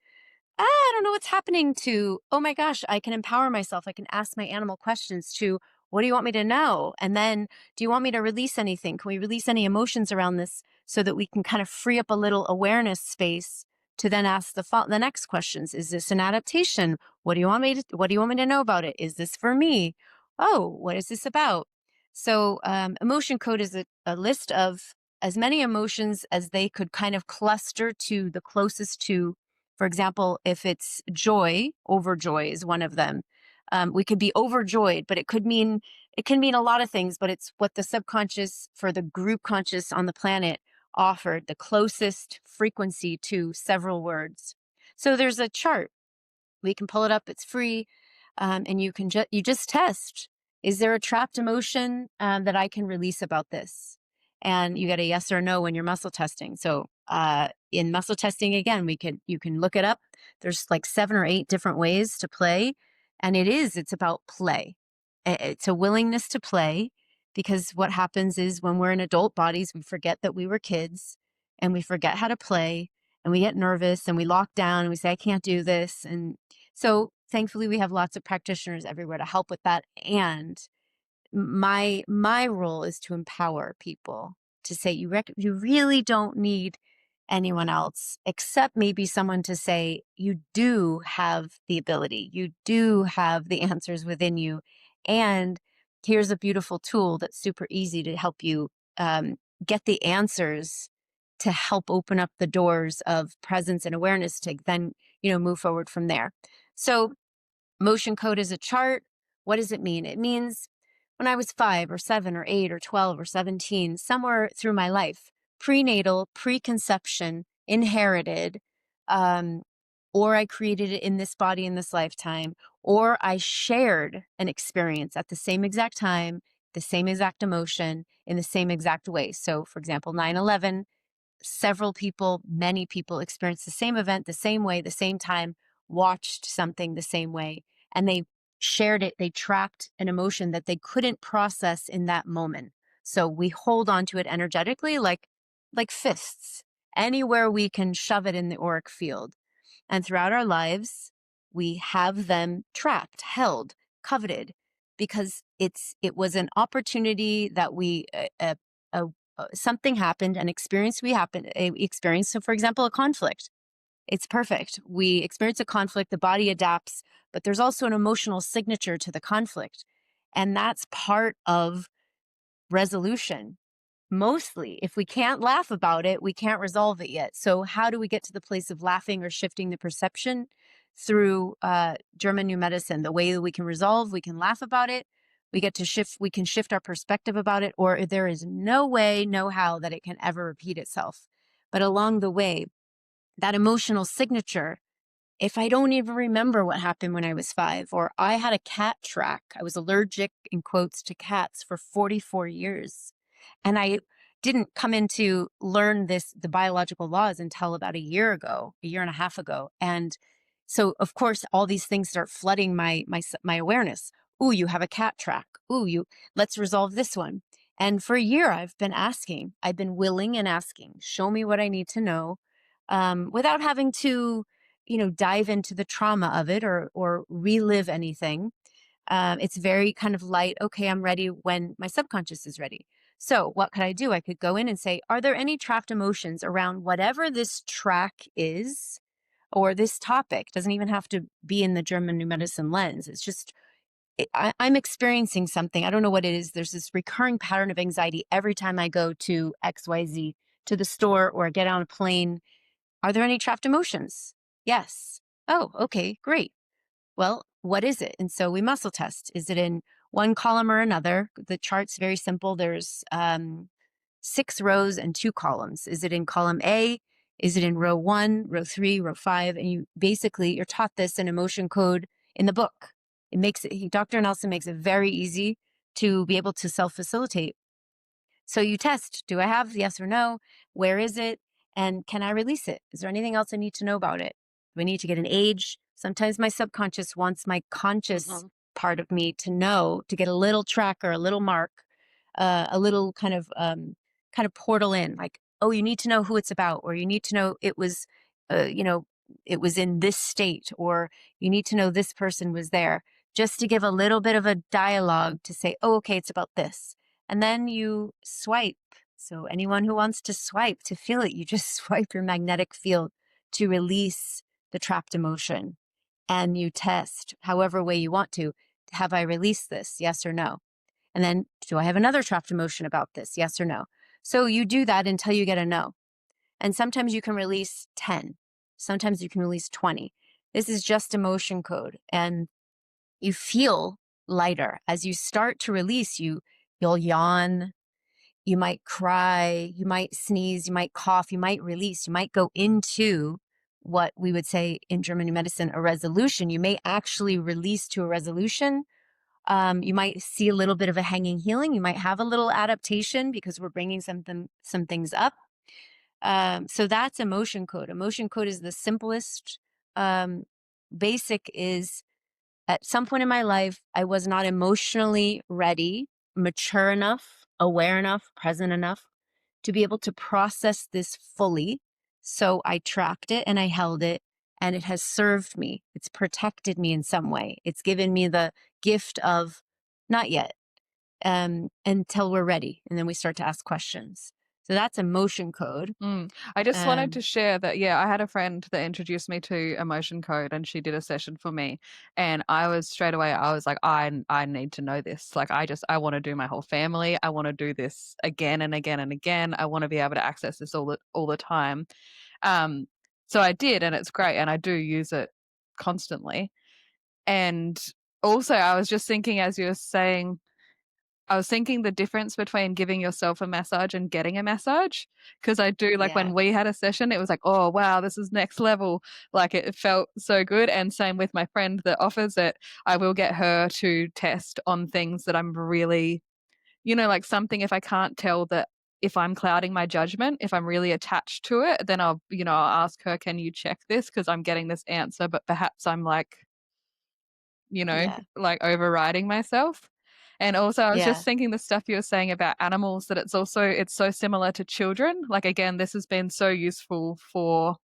I don't know what's happening, to, oh my gosh, I can empower myself. I can ask my animal questions, to, what do you want me to know? And then, do you want me to release anything? Can we release any emotions around this so that we can kind of free up a little awareness space to then ask the next questions? Is this an adaptation? What do you want me to know about it? Is this for me? Oh, what is this about? So emotion code is a list of as many emotions as they could kind of cluster to the closest to. For example, if it's joy, overjoy is one of them. We could be overjoyed, but it can mean a lot of things, but it's what the subconscious for the group conscious on the planet offered, the closest frequency to several words. So there's a chart. We can pull it up. It's free. And you just test. Is there a trapped emotion that I can release about this? And you get a yes or no when you're muscle testing. So in muscle testing, again, you can look it up. There's like 7 or 8 different ways to play, and it's about play. It's a willingness to play, because what happens is when we're in adult bodies, we forget that we were kids, and we forget how to play, and we get nervous and we lock down and we say, I can't do this. And so thankfully we have lots of practitioners everywhere to help with that. And my role is to empower people, to say you really don't need anyone else except maybe someone to say you do have the ability, you do have the answers within you, and here's a beautiful tool that's super easy to help you get the answers, to help open up the doors of presence and awareness to then move forward from there. So motion code is a chart. What does it mean? It means when I was 5 or 7 or 8 or 12 or 17, somewhere through my life, prenatal, preconception, inherited, um, or I created it in this body in this lifetime, or I shared an experience at the same exact time, the same exact emotion, in the same exact way. So, for example, 9/11, several people, many people experienced the same event the same way, the same time, watched something the same way, and they shared it. They trapped an emotion that they couldn't process in that moment. So we hold on to it energetically, like fists, anywhere we can shove it in the auric field. And throughout our lives, we have them trapped, held, coveted, because it was an opportunity that something happened, an experience we experienced. So, for example, a conflict. It's perfect. We experience a conflict, the body adapts, but there's also an emotional signature to the conflict. And that's part of resolution. Mostly, if we can't laugh about it, we can't resolve it yet. So, how do we get to the place of laughing or shifting the perception? Through German New Medicine, the way that we can resolve, we can laugh about it. We can shift our perspective about it, or there is no way, no how that it can ever repeat itself. But along the way, that emotional signature, if I don't even remember what happened when I was 5, or I had a cat track, I was allergic in quotes to cats for 44 years. And I didn't come in to learn the biological laws until about a year and a half ago. And so of course all these things start flooding my awareness. Ooh, you have a cat track. Let's resolve this one. And for a year I've been willing and asking, show me what I need to know, without having to dive into the trauma of it or relive anything. It's very kind of light. Okay, I'm ready when my subconscious is ready. So what could I do? I could go in and say, are there any trapped emotions around whatever this track is, or this topic? Doesn't even have to be in the German New Medicine lens. It's just I'm experiencing something. I don't know what it is. There's this recurring pattern of anxiety every time I go to XYZ, to the store or get on a plane. Are there any trapped emotions? Yes. Oh, okay, great. Well, what is it? And so we muscle test. Is it in one column or another? The chart's very simple. There's 6 rows and 2 columns. Is it in column A? Is it in row 1, row 3, row 5? And you're taught this in emotion code in the book. Dr. Nelson makes it very easy to be able to self-facilitate. So you test, do I have yes or no? Where is it? And can I release it? Is there anything else I need to know about it? Do I need to get an age? Sometimes my subconscious wants my conscious part of me to know, to get a little tracker, a little mark, a little kind of portal in, like, oh, you need to know who it's about, or you need to know uh, you know, it was in this state, or you need to know this person was there, just to give a little bit of a dialogue to say, oh, okay, it's about this. And then you swipe. So anyone who wants to swipe to feel it, you just swipe your magnetic field to release the trapped emotion. And you test however way you want to. Have I released this? Yes or no? And then, do I have another trapped emotion about this? Yes or no? So you do that until you get a no. And sometimes you can release 10. Sometimes you can release 20. This is just emotion code. And you feel lighter. As you start to release, you'll yawn, you might cry, you might sneeze, you might cough, you might release, you might go into what we would say in German medicine a resolution. You may actually release to a resolution. You might see a little bit of a hanging healing. You might have a little adaptation because we're bringing some things up. So that's emotion code. Emotion code is the simplest. Um, Basic is at some point in my life, I was not emotionally ready, mature enough, aware enough, present enough to be able to process this fully. So I tracked it and I held it, and it has served me. It's protected me in some way. It's given me the gift of not yet, until we're ready. And then we start to ask questions. So that's emotion code. I just wanted Um, to share that, yeah, I had a friend that introduced me to emotion code and she did a session for me. And I was straight away, I was like, I need to know this. Like, I want to do my whole family. I want to do this again and again and again. I want to be able to access this all the time. Um, so I did, and it's great. And I do use it constantly. And also, I was just thinking as you were saying, I was thinking the difference between giving yourself a massage and getting a massage. Because I do, like, yeah, when we had a session, it was like, "Oh, wow, this is next level." Like, it felt so good, and same with my friend that offers it. I will get her to test on things that I'm really, like, something if I can't tell that if I'm clouding my judgment, if I'm really attached to it, then I'll ask her, "Can you check this? Because 'Cause I'm getting this answer, but perhaps I'm, yeah, like overriding myself." And also I was yeah. just thinking the stuff you were saying about animals, that it's so similar to children. Like, again, this has been so useful for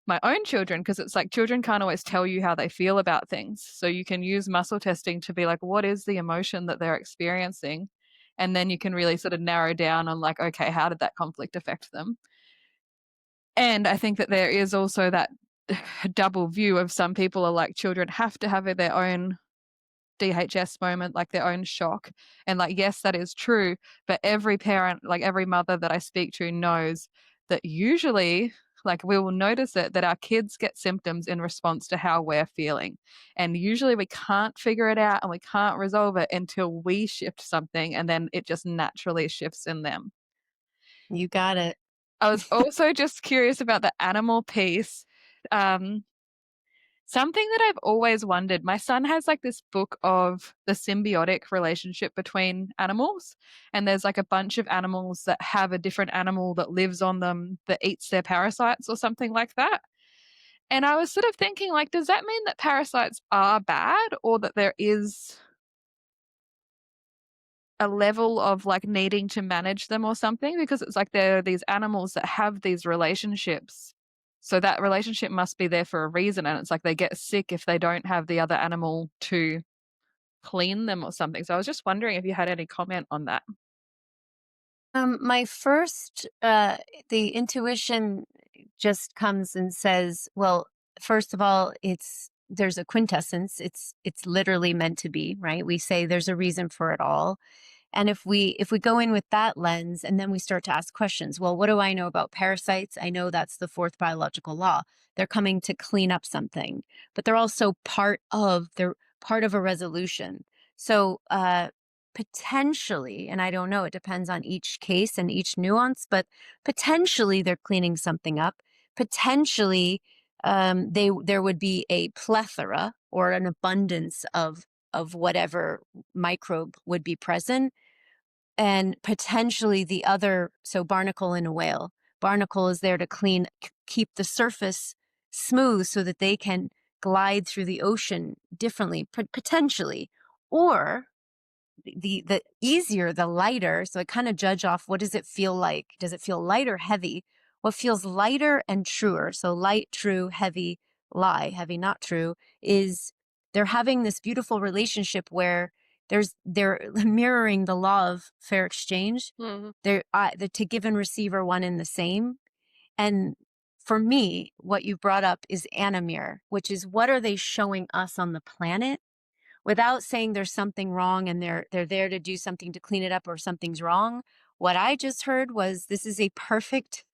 my own children because it's like children can't always tell you how they feel about things. So you can use muscle testing to be like, what is the emotion that they're experiencing? And then you can really sort of narrow down on like, okay, how did that conflict affect them? And I think that there is also that double view of some people are like children have to have their own DHS moment, like their own shock. And like, yes, that is true. But every parent, like every mother that I speak to knows that usually, like, we will notice it that our kids get symptoms in response to how we're feeling. And usually we can't figure it out and we can't resolve it until we shift something. And then it just naturally shifts in them. You got it. I was also just curious about the animal piece. Um, Something that I've always wondered, my son has like this book of the symbiotic relationship between animals. And there's like a bunch of animals that have a different animal that lives on them that eats their parasites or something like that. And I was sort of thinking, like, does that mean that parasites are bad or that there is a level of like needing to manage them or something? Because it's like there are these animals that have these relationships. So that relationship must be there for a reason. And it's like they get sick if they don't have the other animal to clean them or something. So I was just wondering if you had any comment on that. My first, the intuition just comes and says, well, first of all, there's a quintessence. It's literally meant to be, right? We say there's a reason for it all. And if we go in with that lens and then we start to ask questions, well, what do I know about parasites? I know that's the fourth biological law. They're coming to clean up something, but they're part of a resolution. So potentially, and I don't know, it depends on each case and each nuance, but potentially they're cleaning something up. Potentially, there would be a plethora or an abundance of whatever microbe would be present, and potentially the other. So barnacle in a whale, barnacle is there to keep the surface smooth so that they can glide through the ocean differently, potentially. Or the easier, the lighter. So I kind of judge off, what does it feel like? Does it feel light or heavy? What feels lighter and truer? So light, true, heavy, lie, heavy, not true, is they're having this beautiful relationship where they're mirroring the law of fair exchange. Mhm. The to give and receive are one and the same. And for me, what you brought up is animere, which is what are they showing us on the planet without saying there's something wrong and they're there to do something to clean it up or something's wrong. What I just heard was this is a perfect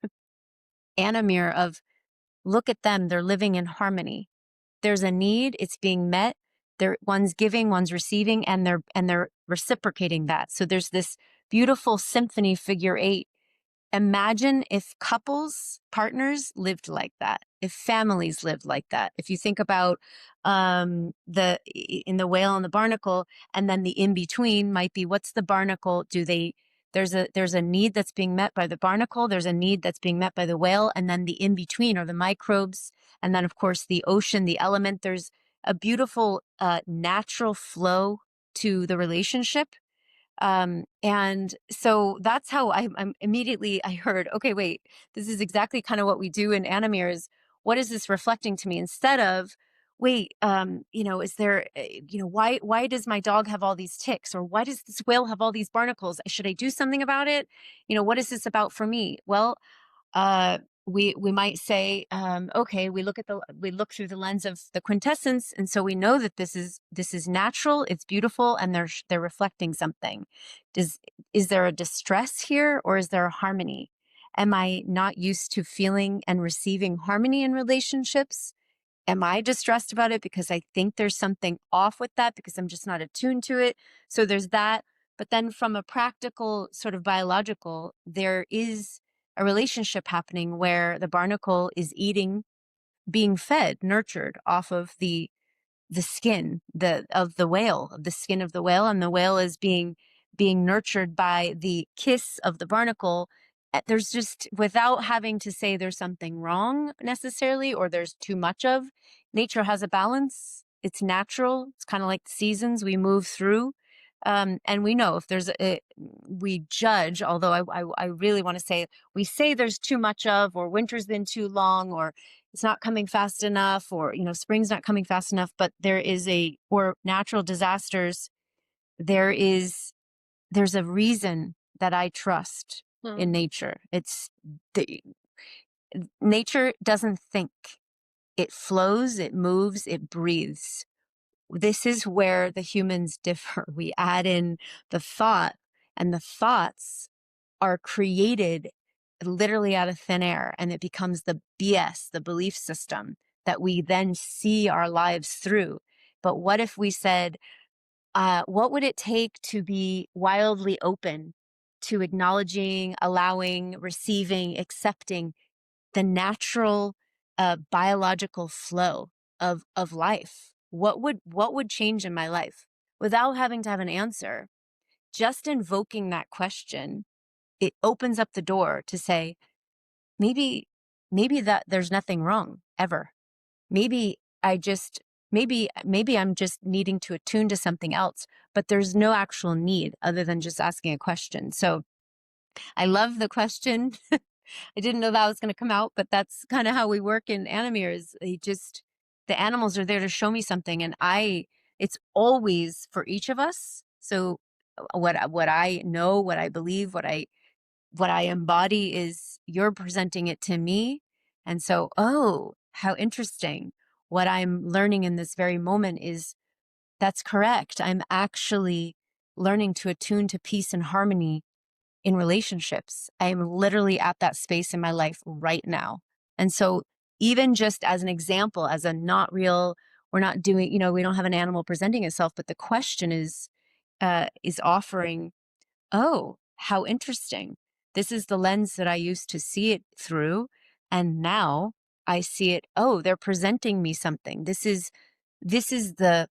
animere of look at them, they're living in harmony. There's a need, it's being met. They're one's giving, one's receiving, and they're reciprocating that. So there's this beautiful symphony figure eight. Imagine if couples, partners lived like that, if families lived like that. If you think about the in the whale and the barnacle, and then the in between might be, what's the barnacle? There's a need that's being met by the barnacle, there's a need that's being met by the whale, and then the in between are the microbes, and then of course the ocean, the element. There's a beautiful natural flow to the relationship, and so that's how I'm immediately, I heard, okay, wait, this is exactly kind of what we do in Animeres. What is this reflecting to me? Instead of, wait, is there, why does my dog have all these ticks? Or why does this whale have all these barnacles? Should I do something about it? What is this about for me? Well, uh, we might say, okay, we look through the lens of the quintessence, and so we know that this is natural, it's beautiful, and they're reflecting something. Does Is there a distress here, or is there a harmony? Am I not used to feeling and receiving harmony in relationships? Am I distressed about it because I think there's something off with that because I'm just not attuned to it? So there's that. But then from a practical sort of biological, there is a relationship happening where the barnacle is eating, being fed, nurtured off of the skin of the whale, of the skin of the whale, and the whale is being nurtured by the kiss of the barnacle. There's just, without having to say there's something wrong necessarily, or there's too much of, nature has a balance. It's natural. It's kind of like the seasons we move through. And we know if we judge, although I really want to say, we say there's too much of, or winter's been too long, or it's not coming fast enough, or, spring's not coming fast enough, but or natural disasters, there's a reason that I trust in Mm. nature. The, Nature doesn't think. It flows, it moves, it breathes. This is where the humans differ. We add in the thought, and the thoughts are created literally out of thin air, and it becomes the BS, the belief system that we then see our lives through. But what if we said, what would it take to be wildly open to acknowledging, allowing, receiving, accepting the natural biological flow of life? What would change in my life without having to have an answer? Just invoking that question, it opens up the door to say, maybe that there's nothing wrong ever. Maybe I just maybe I'm just needing to attune to something else, but there's no actual need other than just asking a question. So I love the question. I didn't know that was going to come out, but that's kind of how we work in Animeres. The animals are there to show me something, and it's always for each of us. So what I know, what I believe, what I embody is, you're presenting it to me. And so, oh, how interesting. What I'm learning in this very moment is, that's correct. I'm actually learning to attune to peace and harmony in relationships. I am literally at that space in my life right now. And so, even just as an example, as a not real, we're not doing, we don't have an animal presenting itself, but the question is offering, oh, how interesting. This is the lens that I used to see it through. And now I see it. Oh, they're presenting me something. This is the,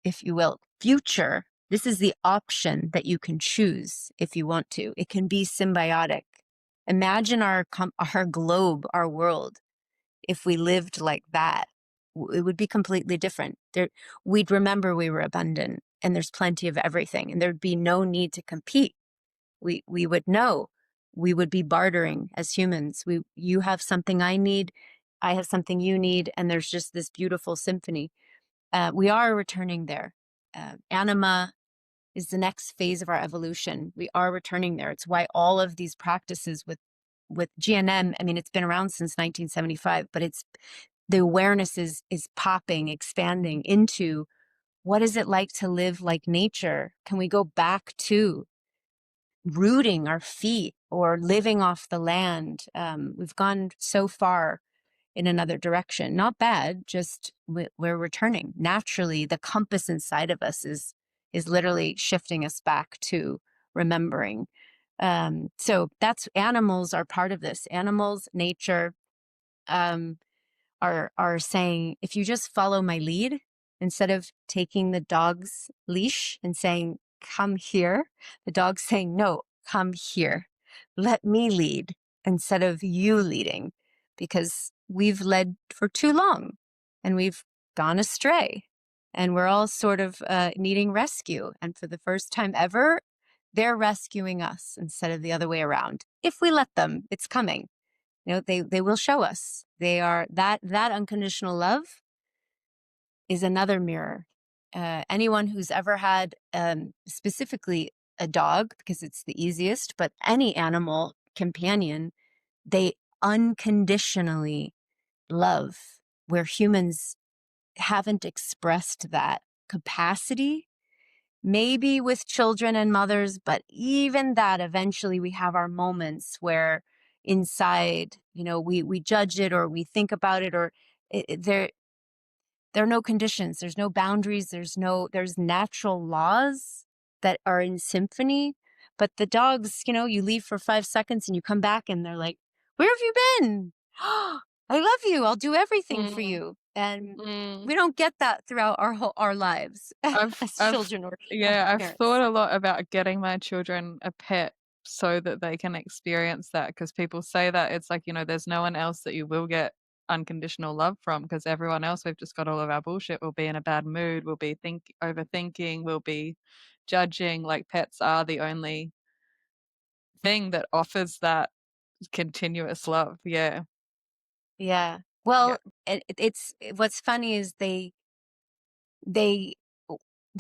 if you will, future. This is the option that you can choose if you want to. It can be symbiotic. Imagine our globe, our world, if we lived like that. It would be completely different. We'd remember we were abundant and there's plenty of everything, and there'd be no need to compete. We would know. We would be bartering as humans. You have something I need, I have something you need, and there's just this beautiful symphony. We are returning there. Anima is the next phase of our evolution. We are returning there. It's why all of these practices with GNM, I mean, it's been around since 1975, but the awareness is popping, expanding into, what is it like to live like nature? Can we go back to rooting our feet or living off the land? We've gone so far in another direction. Not bad, just we're returning. Naturally, the compass inside of us is literally shifting us back to remembering. So that's animals are part of this. Animals, nature, um, are saying, if you just follow my lead, instead of taking the dog's leash and saying, come here, the dog's saying, no, come here. Let me lead instead of you leading, because we've led for too long and we've gone astray and we're all sort of needing rescue. And for the first time ever, they're rescuing us instead of the other way around. If we let them, it's coming. They will show us. They are that unconditional love is another mirror. Anyone who's ever had specifically a dog, because it's the easiest, but any animal companion, they unconditionally love, where humans haven't expressed that capacity. Maybe with children and mothers, but even that, eventually we have our moments where inside, we judge it or we think about it, or there are no conditions, there's no boundaries, there's natural laws that are in symphony. But the dogs, you leave for 5 seconds and you come back and they're like, where have you been? I love you, I'll do everything for Mm, you. And mm. we don't get that throughout our lives I've as I've children or yeah, I've thought parents. a lot about getting my children a pet so that they can experience that. Because people say that it's like, there's no one else that you will get unconditional love from, because everyone else, we've just got all of our bullshit. We'll be in a bad mood, we'll be overthinking, we'll be judging. Like, pets are the only thing that offers that continuous love. Yeah. Yeah. Yeah. Well, it's what's funny is they they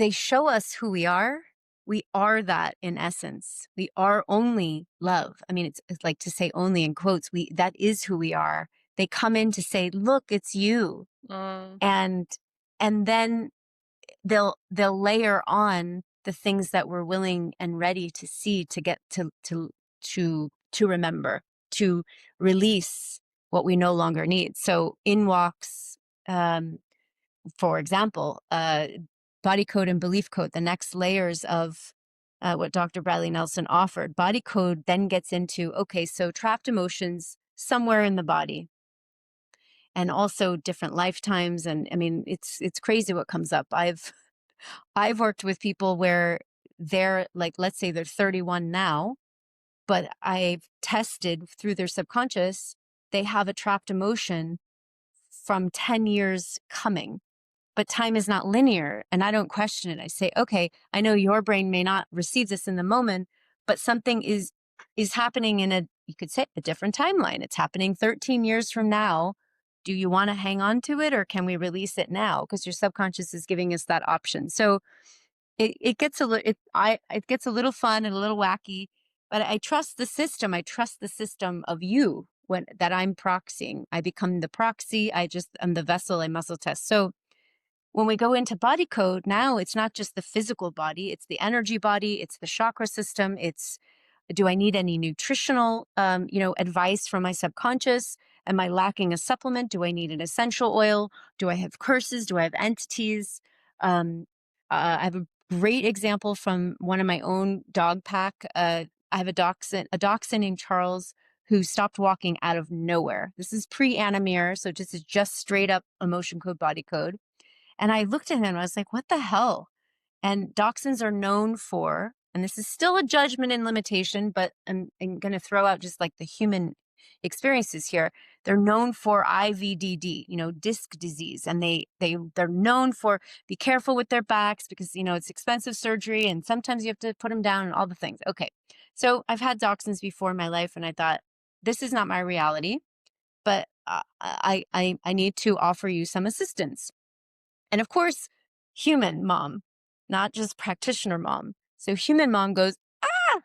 show us who we are. We are that in essence. We are only love. I mean, it's like to say only in quotes. That is who we are. They come in to say, "Look, it's you," Mm, and then they'll layer on the things that we're willing and ready to see, to get to remember, to release what we no longer need. So in walks, um, for example, body code and belief code, the next layers of what Dr. Bradley Nelson offered. Body code then gets into, okay, so trapped emotions somewhere in the body, and also different lifetimes. And I mean, it's crazy what comes up. I've worked with people where they're like, let's say they're 31 now, but I've tested through their subconscious, they have a trapped emotion from 10 years coming. But time is not linear, and I don't question it. I say, okay, I know your brain may not receive this in the moment, but something is happening in you could say, a different timeline. It's happening 13 years from now. Do you want to hang on to it, or can we release it now? Because your subconscious is giving us that option. So it gets a little it gets a little fun and a little wacky, but I trust the system. I trust the system of you when that I'm proxying. I become the proxy. I'm the vessel. I muscle test. So when we go into body code, now it's not just the physical body, it's the energy body, it's the chakra system, it's, do I need any nutritional advice from my subconscious? Am I lacking a supplement? Do I need an essential oil? Do I have curses? Do I have entities? um, I have a great example from one of my own dog pack. I have a dachshund named Charles, who stopped walking out of nowhere. This is pre-Animir, so this is just straight up emotion code, body code. And I looked at him and I was like, what the hell? And dachshunds are known for, and this is still a judgment and limitation, but I'm going to throw out just like the human experiences here. They're known for IVDD, disc disease. And they're known for, be careful with their backs because, it's expensive surgery and sometimes you have to put them down and all the things. Okay. So I've had dachshunds before in my life and I thought, this is not my reality, but I need to offer you some assistance. And of course, human mom, not just practitioner mom. So human mom goes, ah,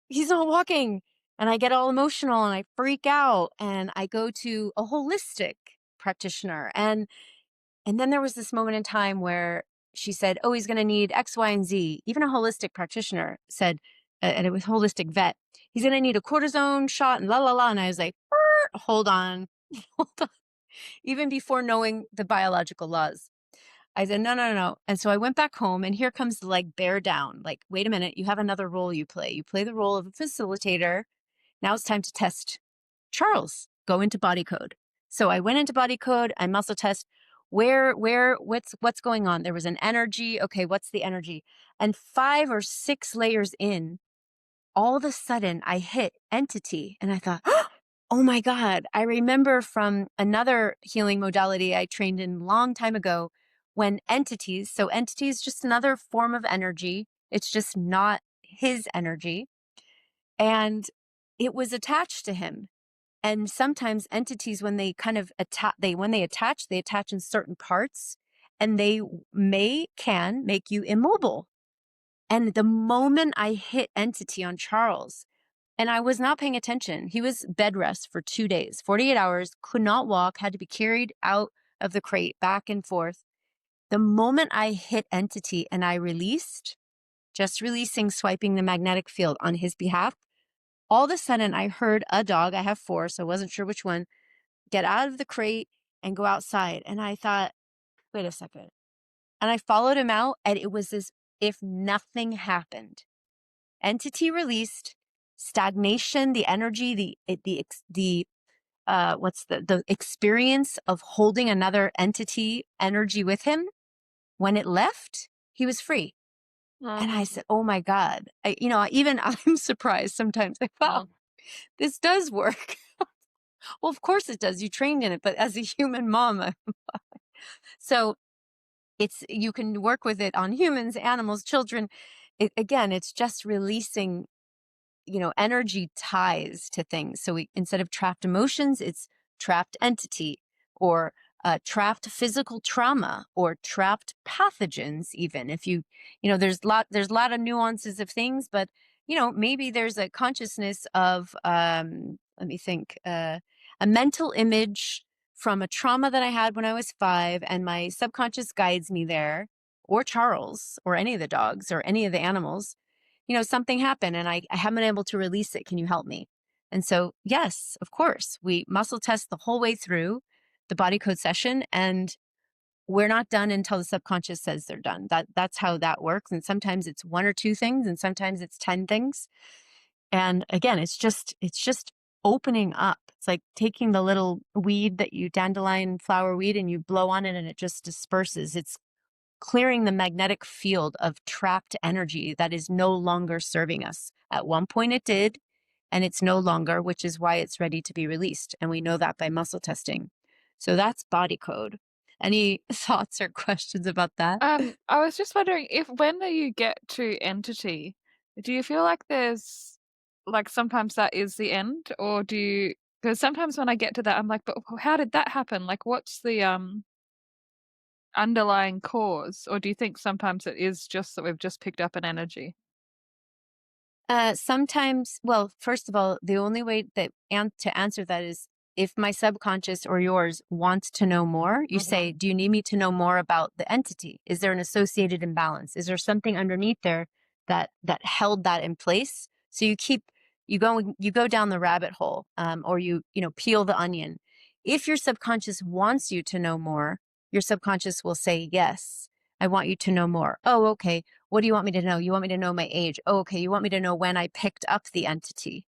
he's not walking. And I get all emotional and I freak out and I go to a holistic practitioner. And then there was this moment in time where she said, oh, he's going to need X, Y, and Z. Even a holistic practitioner said, and it was holistic vet, he's going to need a cortisone shot and la, la, la. And I was like, hold on. Hold on. Even before knowing the biological laws. I said, no, no, no, no. And so I went back home and here comes the like bear down. Like, wait a minute, you have another role you play. You play the role of a facilitator. Now it's time to test Charles. Go into body code. So I went into body code, I muscle test what's going on. There was an energy. Okay, what's the energy? And 5 or 6 layers in, all of a sudden I hit entity and I thought, oh my God, I remember from another healing modality I trained in a long time ago when entities, so entity is just another form of energy. It's just not his energy. And it was attached to him. And sometimes entities, when they kind of attach, they attach in certain parts and they can make you immobile. And the moment I hit entity on Charles, and I was not paying attention. He was bed rest for 2 days, 48 hours, could not walk, had to be carried out of the crate back and forth. The moment I hit entity and I released, just releasing, swiping the magnetic field on his behalf, all of a sudden I heard a dog, I have 4, so I wasn't sure which one, get out of the crate and go outside. And I thought, wait a second. And I followed him out, and it was as if nothing happened. Entity released, stagnation, the energy, what's the experience of holding another entity energy with him. When it left, he was free. And I Mhm. said, oh my God, even I'm surprised sometimes. Like, wow, Mm. this does work. Well, of course it does. You trained in it, but as a human mom, so you can work with it on humans, animals, children. Again, it's just releasing energy ties to things. So instead of trapped emotions, it's trapped entity or trapped physical trauma or trapped pathogens. Even if there's a lot of nuances of things, but maybe there's a consciousness of, let me think, a mental image from a trauma that I had when I was 5, and my subconscious guides me there, or Charles, or any of the dogs, or any of the animals. Something happened and I haven't been able to release it. Can you help me? And so, yes, of course, we muscle test the whole way through the body code session, and we're not done until the subconscious says they're done. That's how that works. And sometimes it's 1 or 2 things, and sometimes it's 10 things. And again, it's just opening up. It's like taking the little weed that you dandelion flower weed and you blow on it and it just disperses. It's clearing the magnetic field of trapped energy that is no longer serving us. At one point it did, and it's no longer, which is why it's ready to be released. And we know that by muscle testing. So that's body code. Any thoughts or questions about that? I was just wondering if when you get to entity, do you feel like there's like sometimes that is the end, or do you? Because sometimes when I get to that, I'm like, but how did that happen? Like, what's the underlying cause, or do you think sometimes it is just that we've just picked up an energy? Sometimes, well, first of all, the only way to answer that is if my subconscious or yours wants to know more, you say, Mhm. do you need me to know more about the entity? Is there an associated imbalance? Is there something underneath there that held that in place? So you go down the rabbit hole, or peel the onion. If your subconscious wants you to know more, your subconscious will say, yes, I want you to know more. Oh, okay. What do you want me to know? You want me to know my age? Oh, okay. You want me to know when I picked up the entity?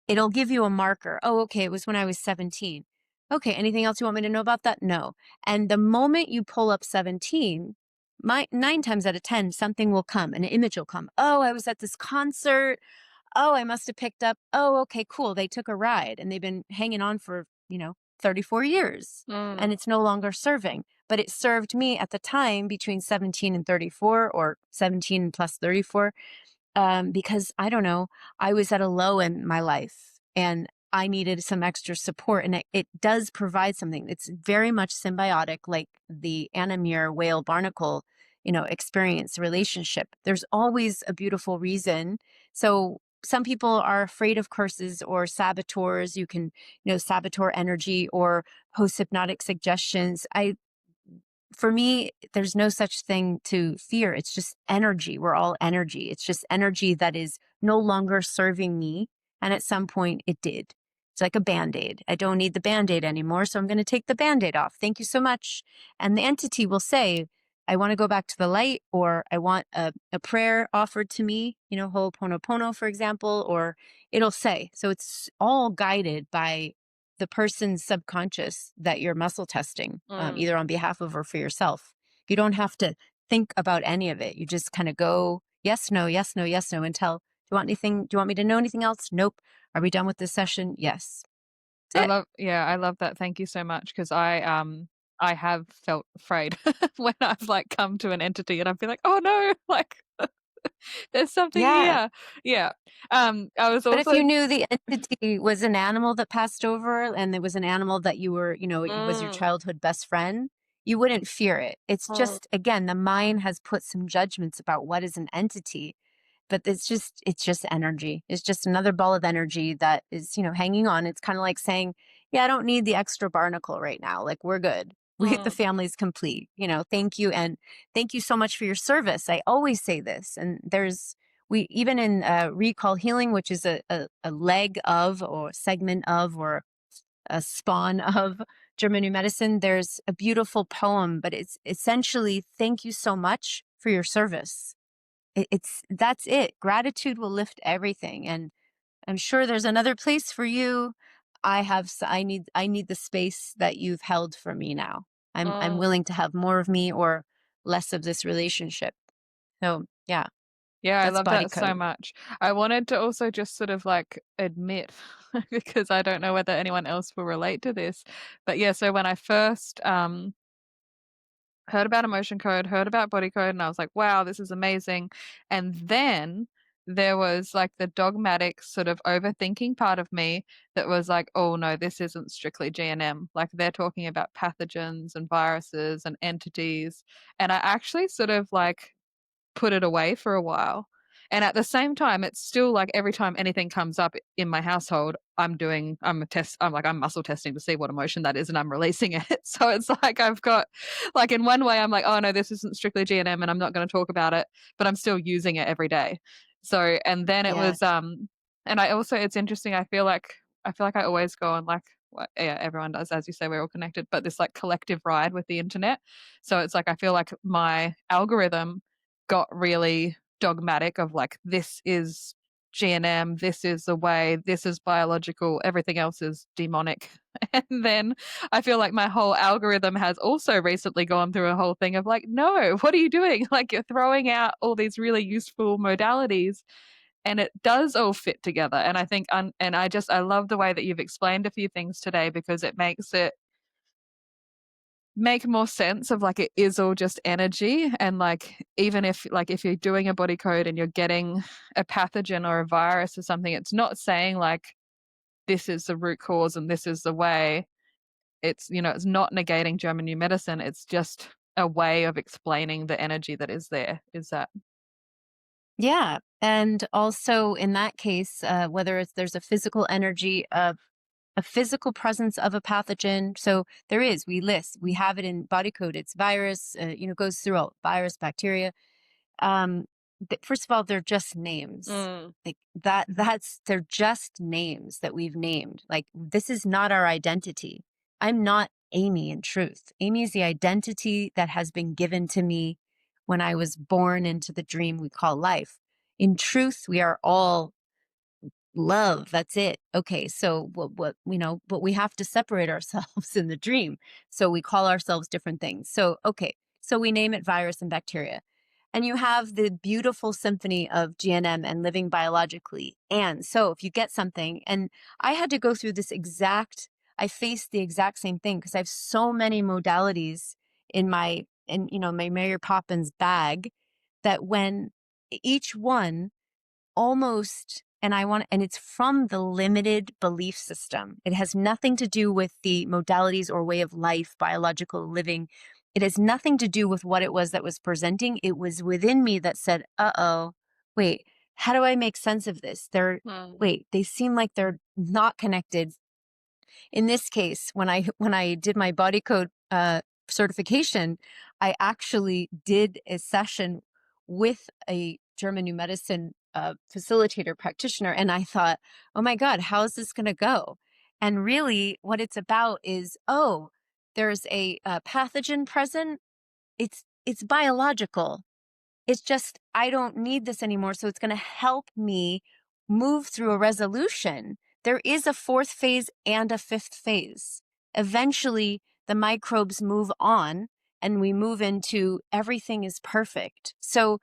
It'll give you a marker. Oh, okay. It was when I was 17. Okay. Anything else you want me to know about that? No. And the moment you pull up 17, 9 times out of 10, something will come, an image will come. Oh, I was at this concert. Oh, I must have picked up. Oh, okay, cool. They took a ride and they've been hanging on for, 34 years Mm. and it's no longer serving. But it served me at the time between 17 and 34, or 17 plus 34, because I don't know, I was at a low in my life and I needed some extra support. And it does provide something. It's very much symbiotic, like the Anamir whale barnacle, experience relationship. There's always a beautiful reason. So some people are afraid of curses or saboteurs. You can, saboteur energy or post hypnotic suggestions. For me, there's no such thing to fear. It's just energy. We're all energy. It's just energy that is no longer serving me. And at some point it did. It's like a Band-Aid. I don't need the Band-Aid anymore, so I'm going to take the Band-Aid off. Thank you so much. And the entity will say, I want to go back to the light, or I want a prayer offered to me, Ho'oponopono, for example, or it'll say. So it's all guided by the person's subconscious that you're muscle testing, Mm. either on behalf of or for yourself. You don't have to think about any of it. You just kind of go, yes, no, yes, no, yes, no, until, do you want anything? Do you want me to know anything else? Nope. Are we done with this session? Yes. That's it. I love that. Thank you so much, because I have felt afraid when I've like come to an entity and I've been like, oh no, like there's something Yeah. here. Yeah. I was But if also you knew the entity was an animal that passed over and it was an animal that you were, it was your mm, childhood best friend, you wouldn't fear it. It's mm, just, again, the mind has put some judgments about what is an entity, but it's just energy. It's just another ball of energy that is, hanging on. It's kind of like saying, yeah, I don't need the extra barnacle right now. Like, we're good. The mm, family's complete. Thank you. And thank you so much for your service. I always say this. And we even in recall healing, which is a leg of or segment of or a spawn of German New Medicine, there's a beautiful poem, but it's essentially thank you so much for your service. That's it. Gratitude will lift everything, and I'm sure there's another place for you. I need the space that you've held for me now. I'm mm. willing to have more of me or less of this relationship. So yeah, Yeah, I that's love body that so code. much. I wanted to also just sort of like admit, because I don't know whether anyone else will relate to this, but yeah, so when I first heard about emotion code, heard about body code, and I was like, wow, this is amazing. And then there was like the dogmatic sort of overthinking part of me that was like, oh no, this isn't strictly GNM. Like they're talking about pathogens and viruses and entities. And I actually sort of like put it away for a while. And at the same time, it's still like every time anything comes up in my household, I'm muscle testing to see what emotion that is and I'm releasing it. So it's like I've got, like, in one way, I'm like, oh no, this isn't strictly GNM and I'm not going to talk about it, but I'm still using it every day. So, and then it Yeah. was, and I also, it's interesting. I feel like I always go on like, well, yeah, everyone does, as you say, we're all connected, but this like collective ride with the internet. So it's like, I feel like my algorithm got really dogmatic of like, this is GNM, this is the way, this is biological, everything else is demonic. And then I feel like my whole algorithm has also recently gone through a whole thing of like, no, what are you doing? Like, you're throwing out all these really useful modalities and it does all fit together. And I think, and I love the way that you've explained a few things today, because it makes it make more sense of like it is all just energy. And like even if you're doing a body code and you're getting a pathogen or a virus or something, it's not saying like this is the root cause and this is the way. It's, it's not negating German new medicine, it's just a way of explaining the energy that is there. Is that Yeah. And also in that case, whether there's a physical energy of a physical presence of a pathogen. So we have it in body code. It's virus, goes through virus, bacteria. Um, First of all, they're just names. mm, Like they're just names that we've named. Like, this is not our identity. I'm not Amy in truth. Amy is the identity that has been given to me when I was born into the dream we call life. In truth, we are all love. That's it. Okay. So but we have to separate ourselves in the dream. So we call ourselves different things. So, okay. So we name it virus and bacteria. And you have the beautiful symphony of GNM and living biologically. And so if you get something, and I had to go through I faced the exact same thing because I have so many modalities in my Mary Poppins bag that when each one almost and it's from the limited belief system. It has nothing to do with the modalities or way of life, biological living. It has nothing to do with what it was that was presenting. It was within me that said, uh-oh, wait, how do I make sense of this? mm, They seem like they're not connected. In this case, when I did my body code certification, I actually did a session with a German New Medicine facilitator practitioner, and I thought, oh my God, how is this going to go? And really, what it's about is, oh, there's a pathogen present. It's biological. It's just, I don't need this anymore. So it's going to help me move through a resolution. There is a fourth phase and a fifth phase. Eventually, the microbes move on and we move into everything is perfect. So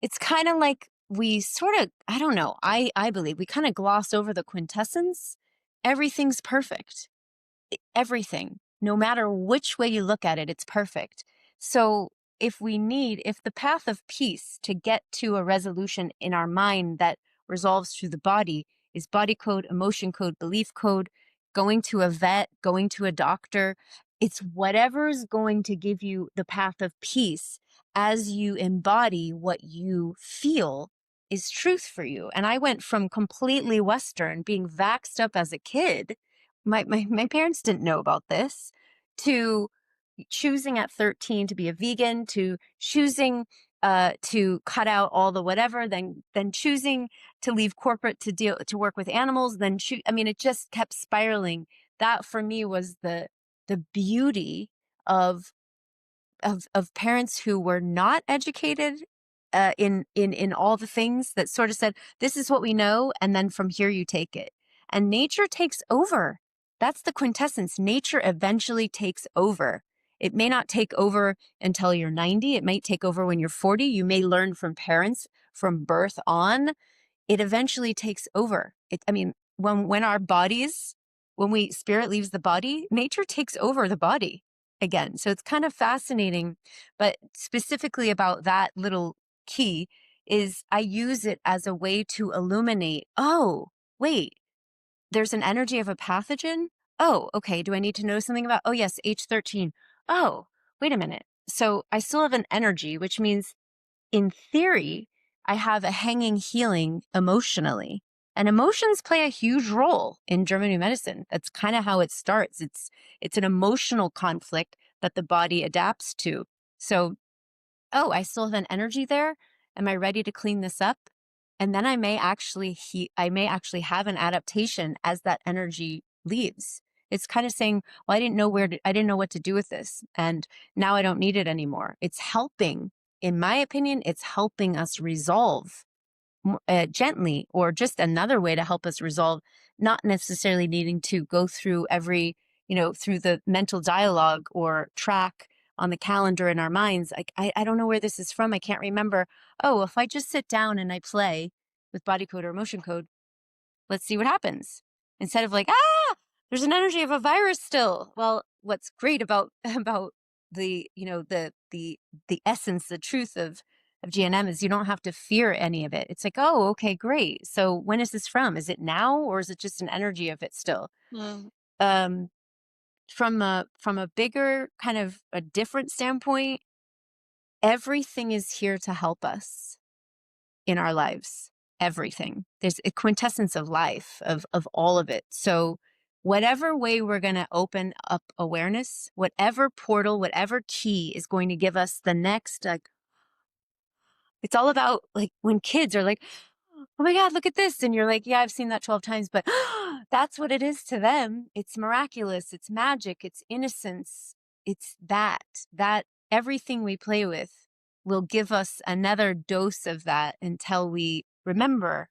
it's kind of like we sort of, I don't know, I believe we kind of gloss over the quintessence. Everything's perfect. Everything, no matter which way you look at it, it's perfect. So if the path of peace to get to a resolution in our mind that resolves through the body is body code, emotion code, belief code, going to a vet, going to a doctor, it's whatever's going to give you the path of peace as you embody what you feel is truth for you. And I went from completely Western, being vaxxed up as a kid, my parents didn't know about this, to choosing at 13 to be a vegan, to choosing to cut out all the whatever, then choosing to leave corporate to work with animals, I mean, it just kept spiraling. That for me was the beauty of of parents who were not educated in all the things, that sort of said, this is what we know, and then from here you take it. And nature takes over. That's the quintessence. Nature eventually takes over. It may not take over until you're 90. It might take over when you're 40. You may learn from parents from birth on. It eventually takes over. I mean, when our bodies, when we spirit leaves the body, nature takes over the body again. So it's kind of fascinating. But specifically about that little key is I use it as a way to illuminate, oh, wait, there's an energy of a pathogen. Oh, okay. Do I need to know something about, oh, yes, H13. Oh, wait a minute. So I still have an energy, which means in theory, I have a hanging healing emotionally. And emotions play a huge role in German medicine. That's kind of how it starts. It's an emotional conflict that the body adapts to. So, oh, I still have an energy there. Am I ready to clean this up? And then I may actually have an adaptation as that energy leaves. It's kind of saying, well, I didn't know what to do with this. And now I don't need it anymore. It's helping. In my opinion, it's helping us resolve gently, or just another way to help us resolve, not necessarily needing to go through through the mental dialogue or track on the calendar in our minds. Like, I don't know where this is from. I can't remember. Oh, if I just sit down and I play with body code or emotion code, let's see what happens. Instead of like, there's an energy of a virus still. Well, what's great about about the essence, the truth of GNM is you don't have to fear any of it. It's like, oh, okay, great. So when is this from? Is it now, or is it just an energy of it still? Mm. Um, from a bigger kind of a different standpoint, everything is here to help us in our lives. Everything. There's a quintessence of life, of all of it. So whatever way we're going to open up awareness, whatever portal, whatever key is going to give us the next, like, it's all about, like, when kids are like, oh my God, look at this. And you're like, yeah, I've seen that 12 times, but that's what it is to them. It's miraculous. It's magic. It's innocence. It's that everything we play with will give us another dose of that until we remember,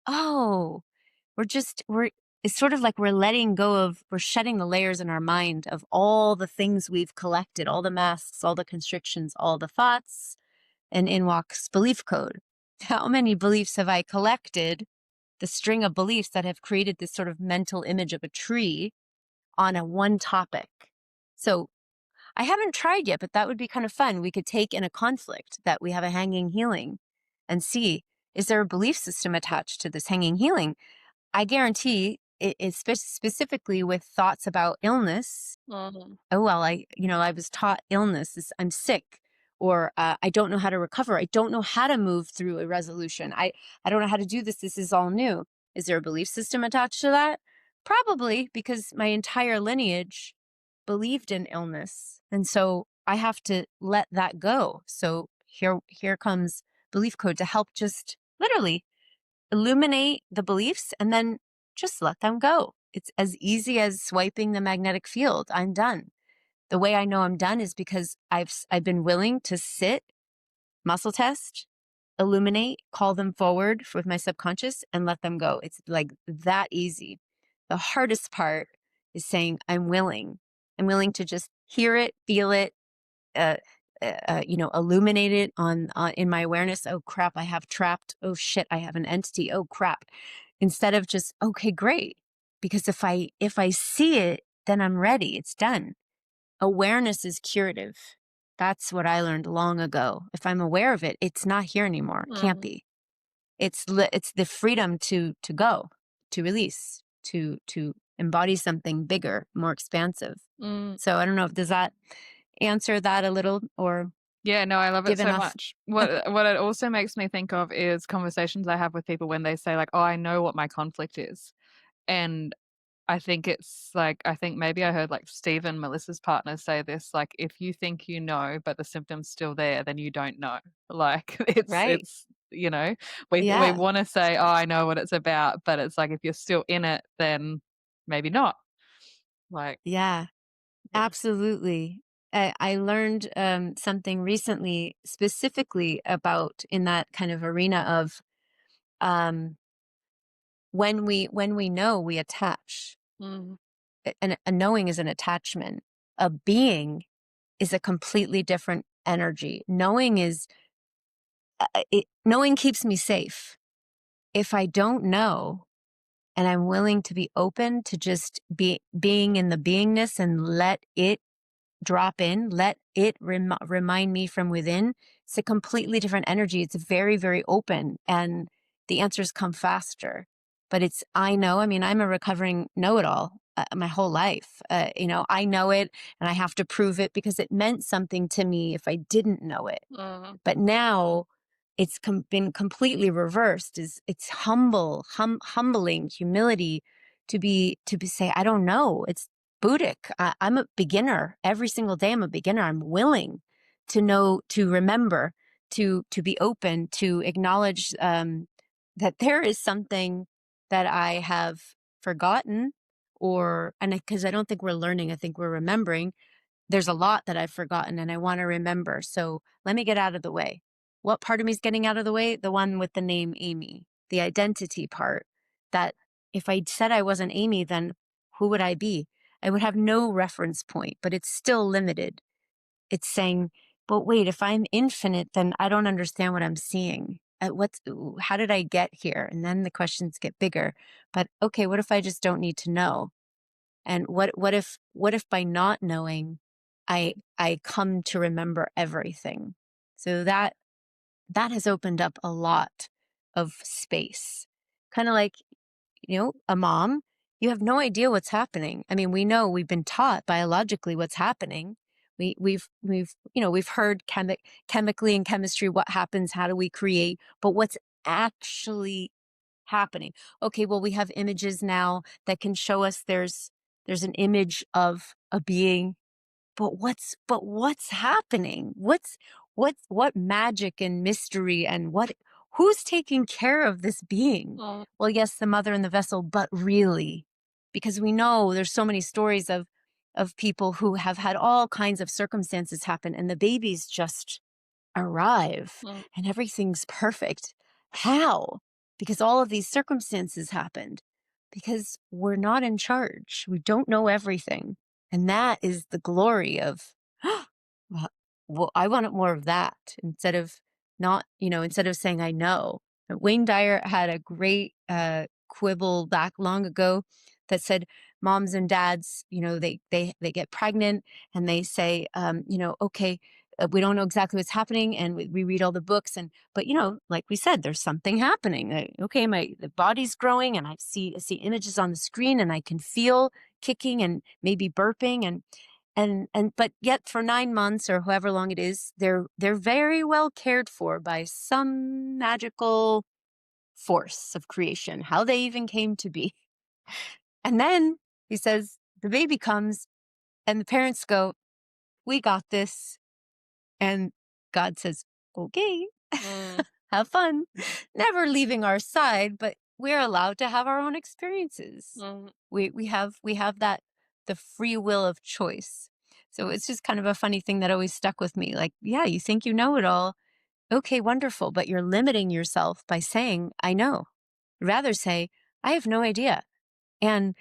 oh, it's sort of like we're shedding the layers in our mind of all the things we've collected, all the masks, all the constrictions, all the thoughts, and in walks belief code. How many beliefs have I collected? The string of beliefs that have created this sort of mental image of a tree on a one topic. So I haven't tried yet, but that would be kind of fun. We could take in a conflict that we have a hanging healing and see, is there a belief system attached to this hanging healing? I guarantee it is specifically with thoughts about illness. Mhm. Oh, well, I was taught illness is I'm sick, or I don't know how to recover. I don't know how to move through a resolution. I don't know how to do this. This is all new. Is there a belief system attached to that? Probably, because my entire lineage believed in illness. And so I have to let that go. So here comes belief code to help just literally illuminate the beliefs and then just let them go. It's as easy as swiping the magnetic field. I'm done. The way I know I'm done is because I've been willing to sit, muscle test, illuminate, call them forward with my subconscious and let them go. It's like that easy. The hardest part is saying I'm willing. I'm willing to just hear it, feel it, uh, illuminate it on in my awareness. Oh crap, I have trapped. Oh shit, I have an entity. Oh crap. Instead of just, okay, great. Because if I see it, then I'm ready. It's done. Awareness is curative. That's what I learned long ago. If I'm aware of it, it's not here anymore. It can't Mm, be. It's the freedom to go, to release, to embody something bigger, more expansive. mm. So I don't know if does that answer that a little or Yeah, no, I love it give so enough. much. What it also makes me think of is conversations I have with people when they say like, "Oh, I know what my conflict is." And I think it's like I think maybe I heard like Stephen, Melissa's partner, say this, like, "If you think you know, but the symptom's still there, then you don't know." Like, Right. it's, you know, we Yeah. wanna say, "Oh, I know what it's about," but it's like if you're still in it, then maybe not. Like, Yeah. yeah. Absolutely. I learned something recently specifically about in that kind of arena of um, when we know we attach. Mm, A knowing is an attachment. A being is a completely different energy. Knowing keeps me safe. If I don't know and I'm willing to be open to just being in the beingness and let it drop in, let it remind me from within. It's a completely different energy. It's very, very open and the answers come faster. But I know, I mean, I'm a recovering know it all my whole life. I know it and I have to prove it because it meant something to me if I didn't know it. mm, But now it's been completely reversed. Is It's humbling humility to be say, I don't know. It's Buddhic. I'm a beginner. Every single day I'm a beginner. I'm willing to know, to remember, to be open, to acknowledge that there is something that I have forgotten and because I don't think we're learning, I think we're remembering. There's a lot that I've forgotten and I want to remember. So let me get out of the way. What part of me is getting out of the way? The one with the name Amy, the identity part. That if I said I wasn't Amy, then who would I be? I would have no reference point, but it's still limited. It's saying, but wait, if I'm infinite, then I don't understand what I'm seeing. How did I get here? And then the questions get bigger. But okay, what if I just don't need to know? And what if by not knowing, I come to remember everything? So that has opened up a lot of space. Kind of like, a mom, you have no idea what's happening. I mean, we know we've been taught biologically what's happening. We've heard chemically in chemistry what happens, how do we create, but what's actually happening? Okay, well, we have images now that can show us there's an image of a being, but what's happening? What magic and mystery and who's taking care of this being? mm, Well, yes, the mother and the vessel, but really, because we know there's so many stories of people who have had all kinds of circumstances happen and the babies just arrive mm, and everything's perfect. How? Because all of these circumstances happened. Because we're not in charge. We don't know everything. And that is the glory of, well, I wanted more of that instead of saying I know. Wayne Dyer had a great quibble back long ago that said moms and dads, they get pregnant and they say, okay, we don't know exactly what's happening and we read all the books but like we said, there's something happening. Okay, the body's growing and I see images on the screen and I can feel kicking and maybe burping and but yet for 9 months or however long it is, they're very well cared for by some magical force of creation, how they even came to be. And then he says the baby comes and the parents go, we got this. And God says, okay, mm, have fun, never leaving our side, but we're allowed to have our own experiences. Mm. We have that the free will of choice. So it's just kind of a funny thing that always stuck with me. Like, yeah, you think you know it all. Okay, wonderful, but you're limiting yourself by saying, I know. Rather say, I have no idea. And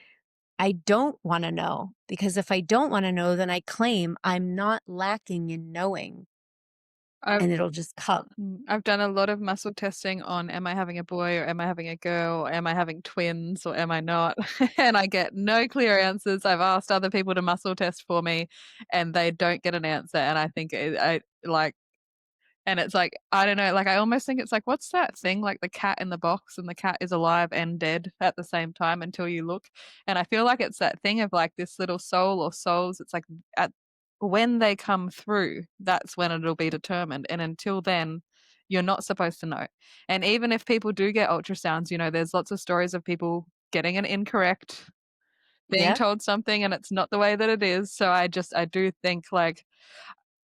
I don't want to know, because if I don't want to know, then I claim I'm not lacking in knowing, I've and it'll just come. I've done a lot of muscle testing on am I having a boy or am I having a girl or am I having twins or am I not? And I get no clear answers. I've asked other people to muscle test for me and they don't get an answer. And I think I like, and it's like, I don't know, like I almost think it's like, what's that thing? Like the cat in the box and the cat is alive and dead at the same time until you look. And I feel like it's that thing of like this little soul or souls. It's like at when they come through, that's when it'll be determined. And until then, you're not supposed to know. And even if people do get ultrasounds, there's lots of stories of people getting it incorrect, being Yep. told something and it's not the way that it is. So I do think like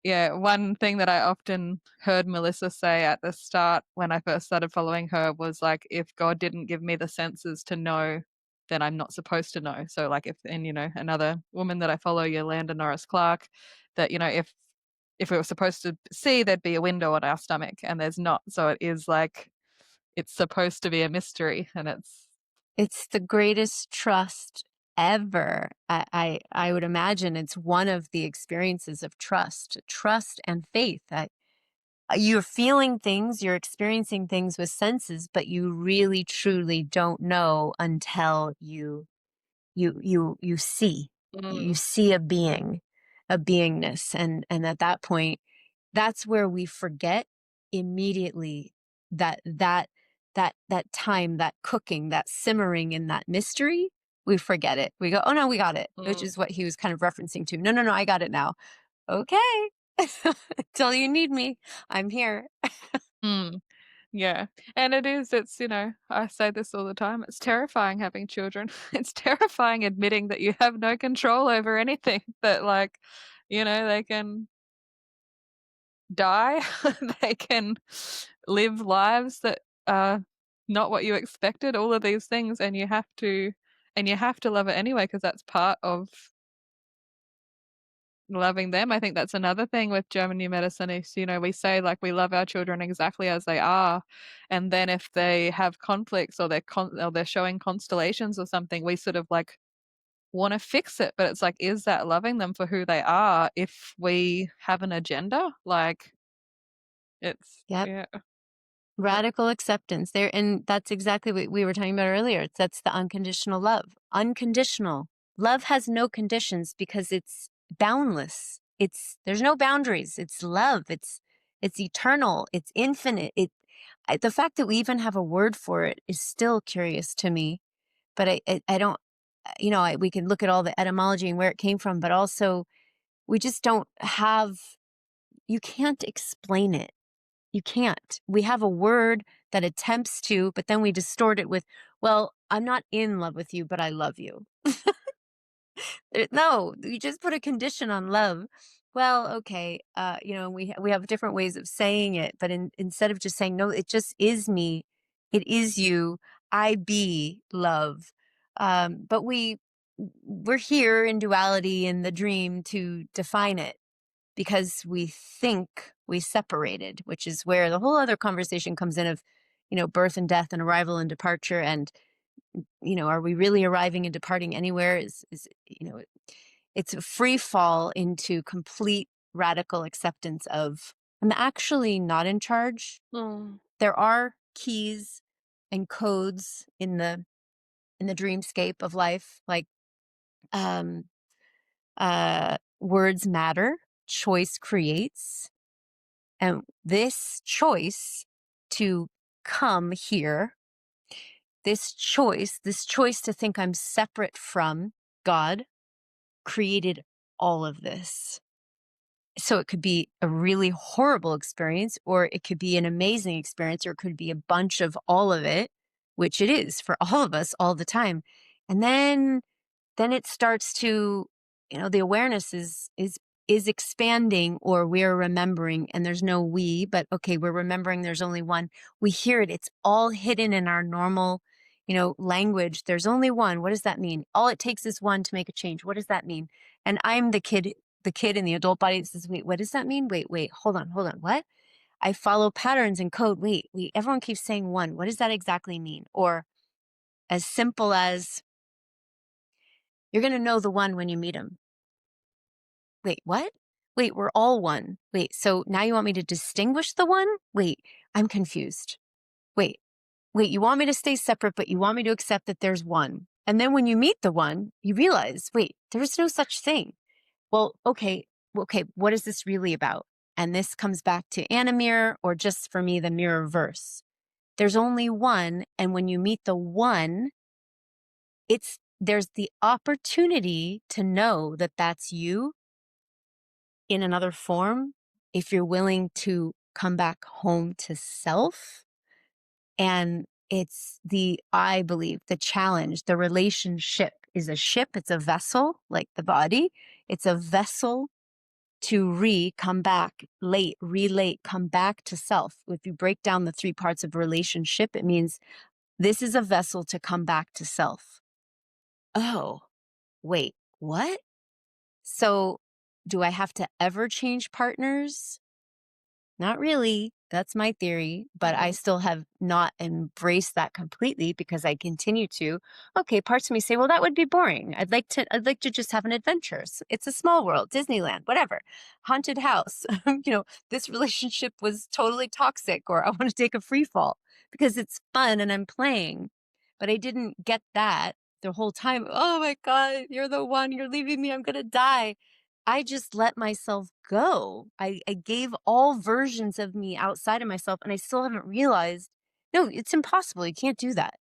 yeah, one thing that I often heard Melissa say at the start when I first started following her was like, if God didn't give me the senses to know, then I'm not supposed to know. So like if and another woman that I follow, Yolanda Norris Clark, that if we were supposed to see, there'd be a window on our stomach and there's not. So it is like it's supposed to be a mystery and it's It's the greatest trust ever. I would imagine it's one of the experiences of trust and faith. You're feeling things, you're experiencing things with senses, but you really truly don't know until you see. You mm, see a beingness, and at that point, that's where we forget immediately that time, that cooking, that simmering in that mystery, we forget it. We go, "Oh, no, we got it," which mm, is what he was kind of referencing to. "No, no, no, I got it now." "Okay. Till you need me, I'm here." mm. Yeah, and I say this all the time, it's terrifying having children. It's terrifying admitting that you have no control over anything, that, like, they can die, they can live lives that are not what you expected, all of these things, and you have to love it anyway because that's part of loving them. I think that's another thing with German New Medicine is, we say like we love our children exactly as they are, and then if they have conflicts or they're showing constellations or something, we sort of like want to fix it. But it's like, is that loving them for who they are if we have an agenda? Like it's Yep. yeah. But Radical acceptance there, and that's exactly what we were talking about earlier. That's the unconditional love. Unconditional. Love has no conditions because it's boundless. There's no boundaries. It's love. It's eternal. It's infinite. The fact that we even have a word for it is still curious to me, but I don't we can look at all the etymology and where it came from, but also we just don't have you can't explain it. You can't. We have a word that attempts to, but then we distort it with, well, I'm not in love with you, but I love you. No, you just put a condition on love. Well, okay, we have different ways of saying it, but instead of just saying no, it just is me, it is you, I be love. But we're here in duality in the dream to define it because we think we separated, which is where the whole other conversation comes in of, birth and death and arrival and departure. And, are we really arriving and departing anywhere? It's a free fall into complete radical acceptance of, I'm actually not in charge. mm, There are keys and codes in the dreamscape of life. Like, um, words matter, choice creates. And this choice to come here, this choice to think I'm separate from God created all of this. So it could be a really horrible experience, or it could be an amazing experience, or it could be a bunch of all of it, which it is for all of us all the time. And then it starts to, the awareness is expanding, or we're remembering, and there's no we, but okay, we're remembering there's only one. We hear it. It's all hidden in our normal, language, there's only one. What does that mean? All it takes is one to make a change. What does that mean? And I'm the kid in the adult body that says, wait, what does that mean? Wait, hold on. What? I follow patterns and code. Wait, everyone keeps saying one. What does that exactly mean? Or as simple as, you're going to know the one when you meet him. Wait, what? Wait, we're all one. Wait, so now you want me to distinguish the one? Wait, I'm confused. Wait, you want me to stay separate, but you want me to accept that there's one. And then when you meet the one, you realize, wait, there's no such thing. Well, okay, what is this really about? And this comes back to Animirror, or just for me, the mirror verse. There's only one. And when you meet the one, there's the opportunity to know that that's you in another form, if you're willing to come back home to self. And I believe, the challenge, the relationship is a ship. It's a vessel, like the body. It's a vessel to come back, relate, come back to self. If you break down the three parts of relationship, it means this is a vessel to come back to self. Oh, wait, what? So do I have to ever change partners? Not really. That's my theory, but I still have not embraced that completely because I continue to. Okay, parts of me say, well, that would be boring. I'd like to just have an adventure. It's a small world, Disneyland, whatever. Haunted house. This relationship was totally toxic, or I want to take a free fall because it's fun and I'm playing. But I didn't get that the whole time. Oh my God, you're the one, you're leaving me, I'm gonna die. I just let myself go. I gave all versions of me outside of myself, and I still haven't realized, no, it's impossible. You can't do that.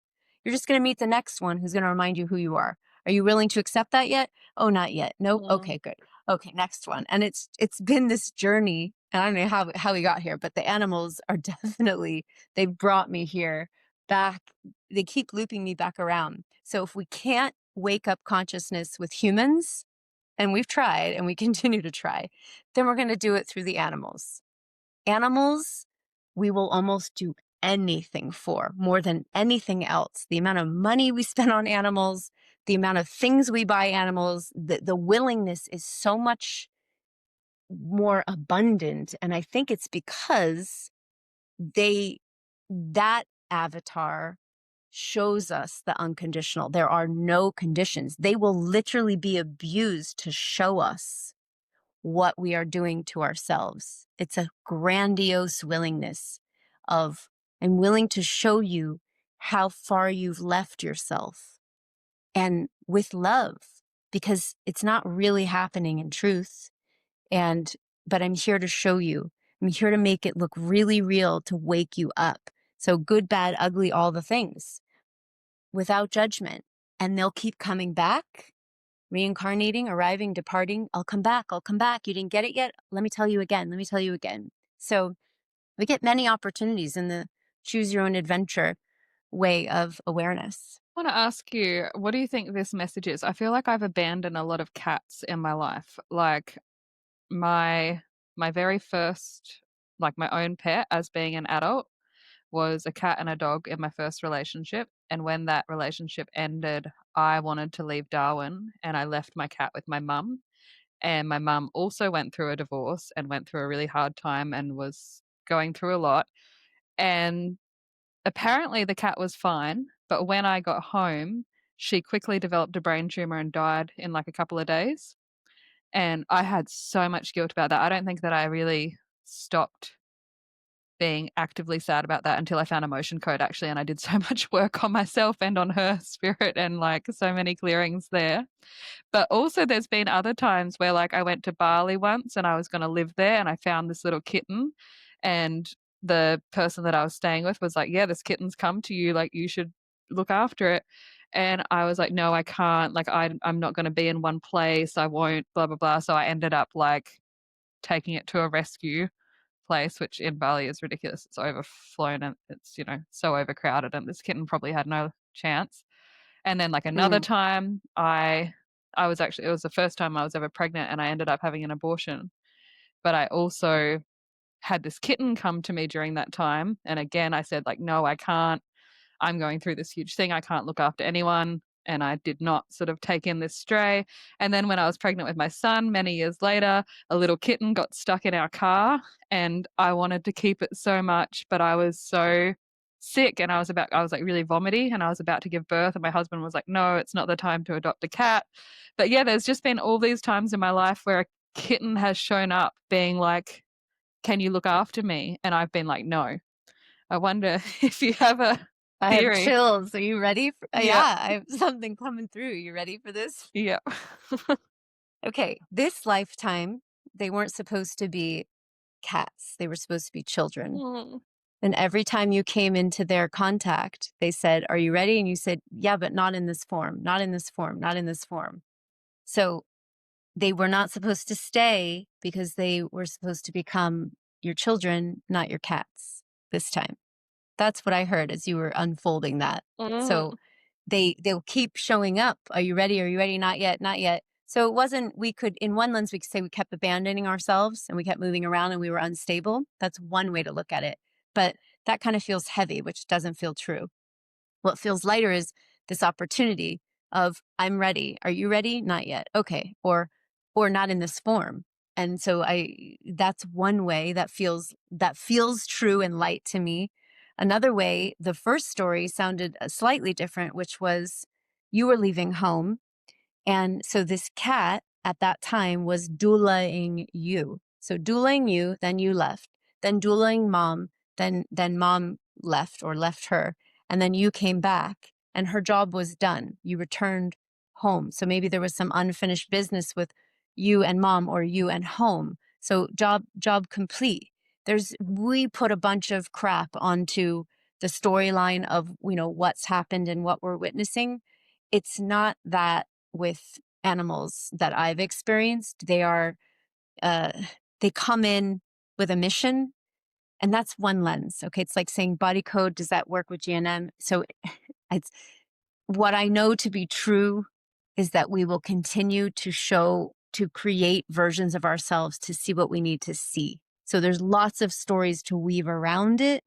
You're just going to meet the next one who's going to remind you who you are. Are you willing to accept that yet? Oh, not yet. Nope. Mm. Okay, good. Okay, next one. And it's been this journey, and I don't know how we got here, but the animals are definitely, they brought me here back. They keep looping me back around. So if we can't wake up consciousness with humans, and we've tried and we continue to try, then we're going to do it through the animals. Animals, we will almost do anything for, more than anything else. The amount of money we spend on animals, the amount of things we buy animals, the willingness is so much more abundant. And I think it's because that avatar shows us the unconditional. There are no conditions. They will literally be abused to show us what we are doing to ourselves. It's a grandiose willingness of, I'm willing to show you how far you've left yourself, and with love, because it's not really happening in truth. But I'm here to show you. I'm here to make it look really real, to wake you up. So good, bad, ugly, all the things, without judgment. And they'll keep coming back, reincarnating, arriving, departing. I'll come back. I'll come back. You didn't get it yet? Let me tell you again. Let me tell you again. So we get many opportunities in the choose your own adventure way of awareness. I want to ask you, what do you think this message is? I feel like I've abandoned a lot of cats in my life. Like my very first, like my own pet as being an adult was a cat and a dog in my first relationship. And when that relationship ended, I wanted to leave Darwin and I left my cat with my mum. And my mum also went through a divorce and went through a really hard time and was going through a lot. And apparently the cat was fine, but when I got home, she quickly developed a brain tumor and died in like a couple of days. And I had so much guilt about that. I don't think that I really stopped being actively sad about that until I found emotion code actually, and I did so much work on myself and on her spirit and like so many clearings there. But also there's been other times where like I went to Bali once and I was going to live there and I found this little kitten, and the person that I was staying with was like, "Yeah, this kitten's come to you, like you should look after it." And I was like, "No, I can't. Like I'm not going to be in one place. I won't, blah blah blah." So I ended up like taking it to a rescue place, which in Bali is ridiculous. It's overflown and it's, so overcrowded, and this kitten probably had no chance. And then like another Mm, time I was actually, it was the first time I was ever pregnant and I ended up having an abortion. But I also had this kitten come to me during that time. And again, I said like, no, I can't. I'm going through this huge thing. I can't look after anyone. And I did not sort of take in this stray. And then when I was pregnant with my son many years later, a little kitten got stuck in our car and I wanted to keep it so much, but I was so sick and I was like really vomity and I was about to give birth and my husband was like, "No, it's not the time to adopt a cat." But yeah, there's just been all these times in my life where a kitten has shown up being like, "Can you look after me?" And I've been like, "No." I wonder if you have a I have theory. chills. Are you ready? Yeah. Yeah, I have something coming through. You ready for this? Yeah. Okay, this lifetime, they weren't supposed to be cats. They were supposed to be children. Mm, And every time you came into their contact, they said, "Are you ready?" And you said, "Yeah, but not in this form, not in this form, not in this form." So they were not supposed to stay because they were supposed to become your children, not your cats this time. That's what I heard as you were unfolding that. So mm, they'll keep showing up. "Are you ready? Are you ready? Not yet, not yet." So it wasn't we could in one lens we could say we kept abandoning ourselves and we kept moving around and we were unstable. That's one way to look at it. But that kind of feels heavy, which doesn't feel true. What feels lighter is this opportunity of "I'm ready. Are you ready? Not yet. Okay." Or "Not in this form." And so I that's one way that feels true and light to me. Another way, the first story sounded slightly different, which was you were leaving home and so this cat at that time was doulaing you. So doulaing you, then you left. Then doulaing mom, then mom left or left her. And then you came back and her job was done. You returned home. So maybe there was some unfinished business with you and mom or you and home. So job complete. We put a bunch of crap onto the storyline of, what's happened and what we're witnessing. It's not that with animals that I've experienced. Uh, they come in with a mission, and that's one lens. Okay, it's like saying body code. Does that work with GNM? So, it's what I know to be true is that we will continue to create versions of ourselves to see what we need to see. So there's lots of stories to weave around it,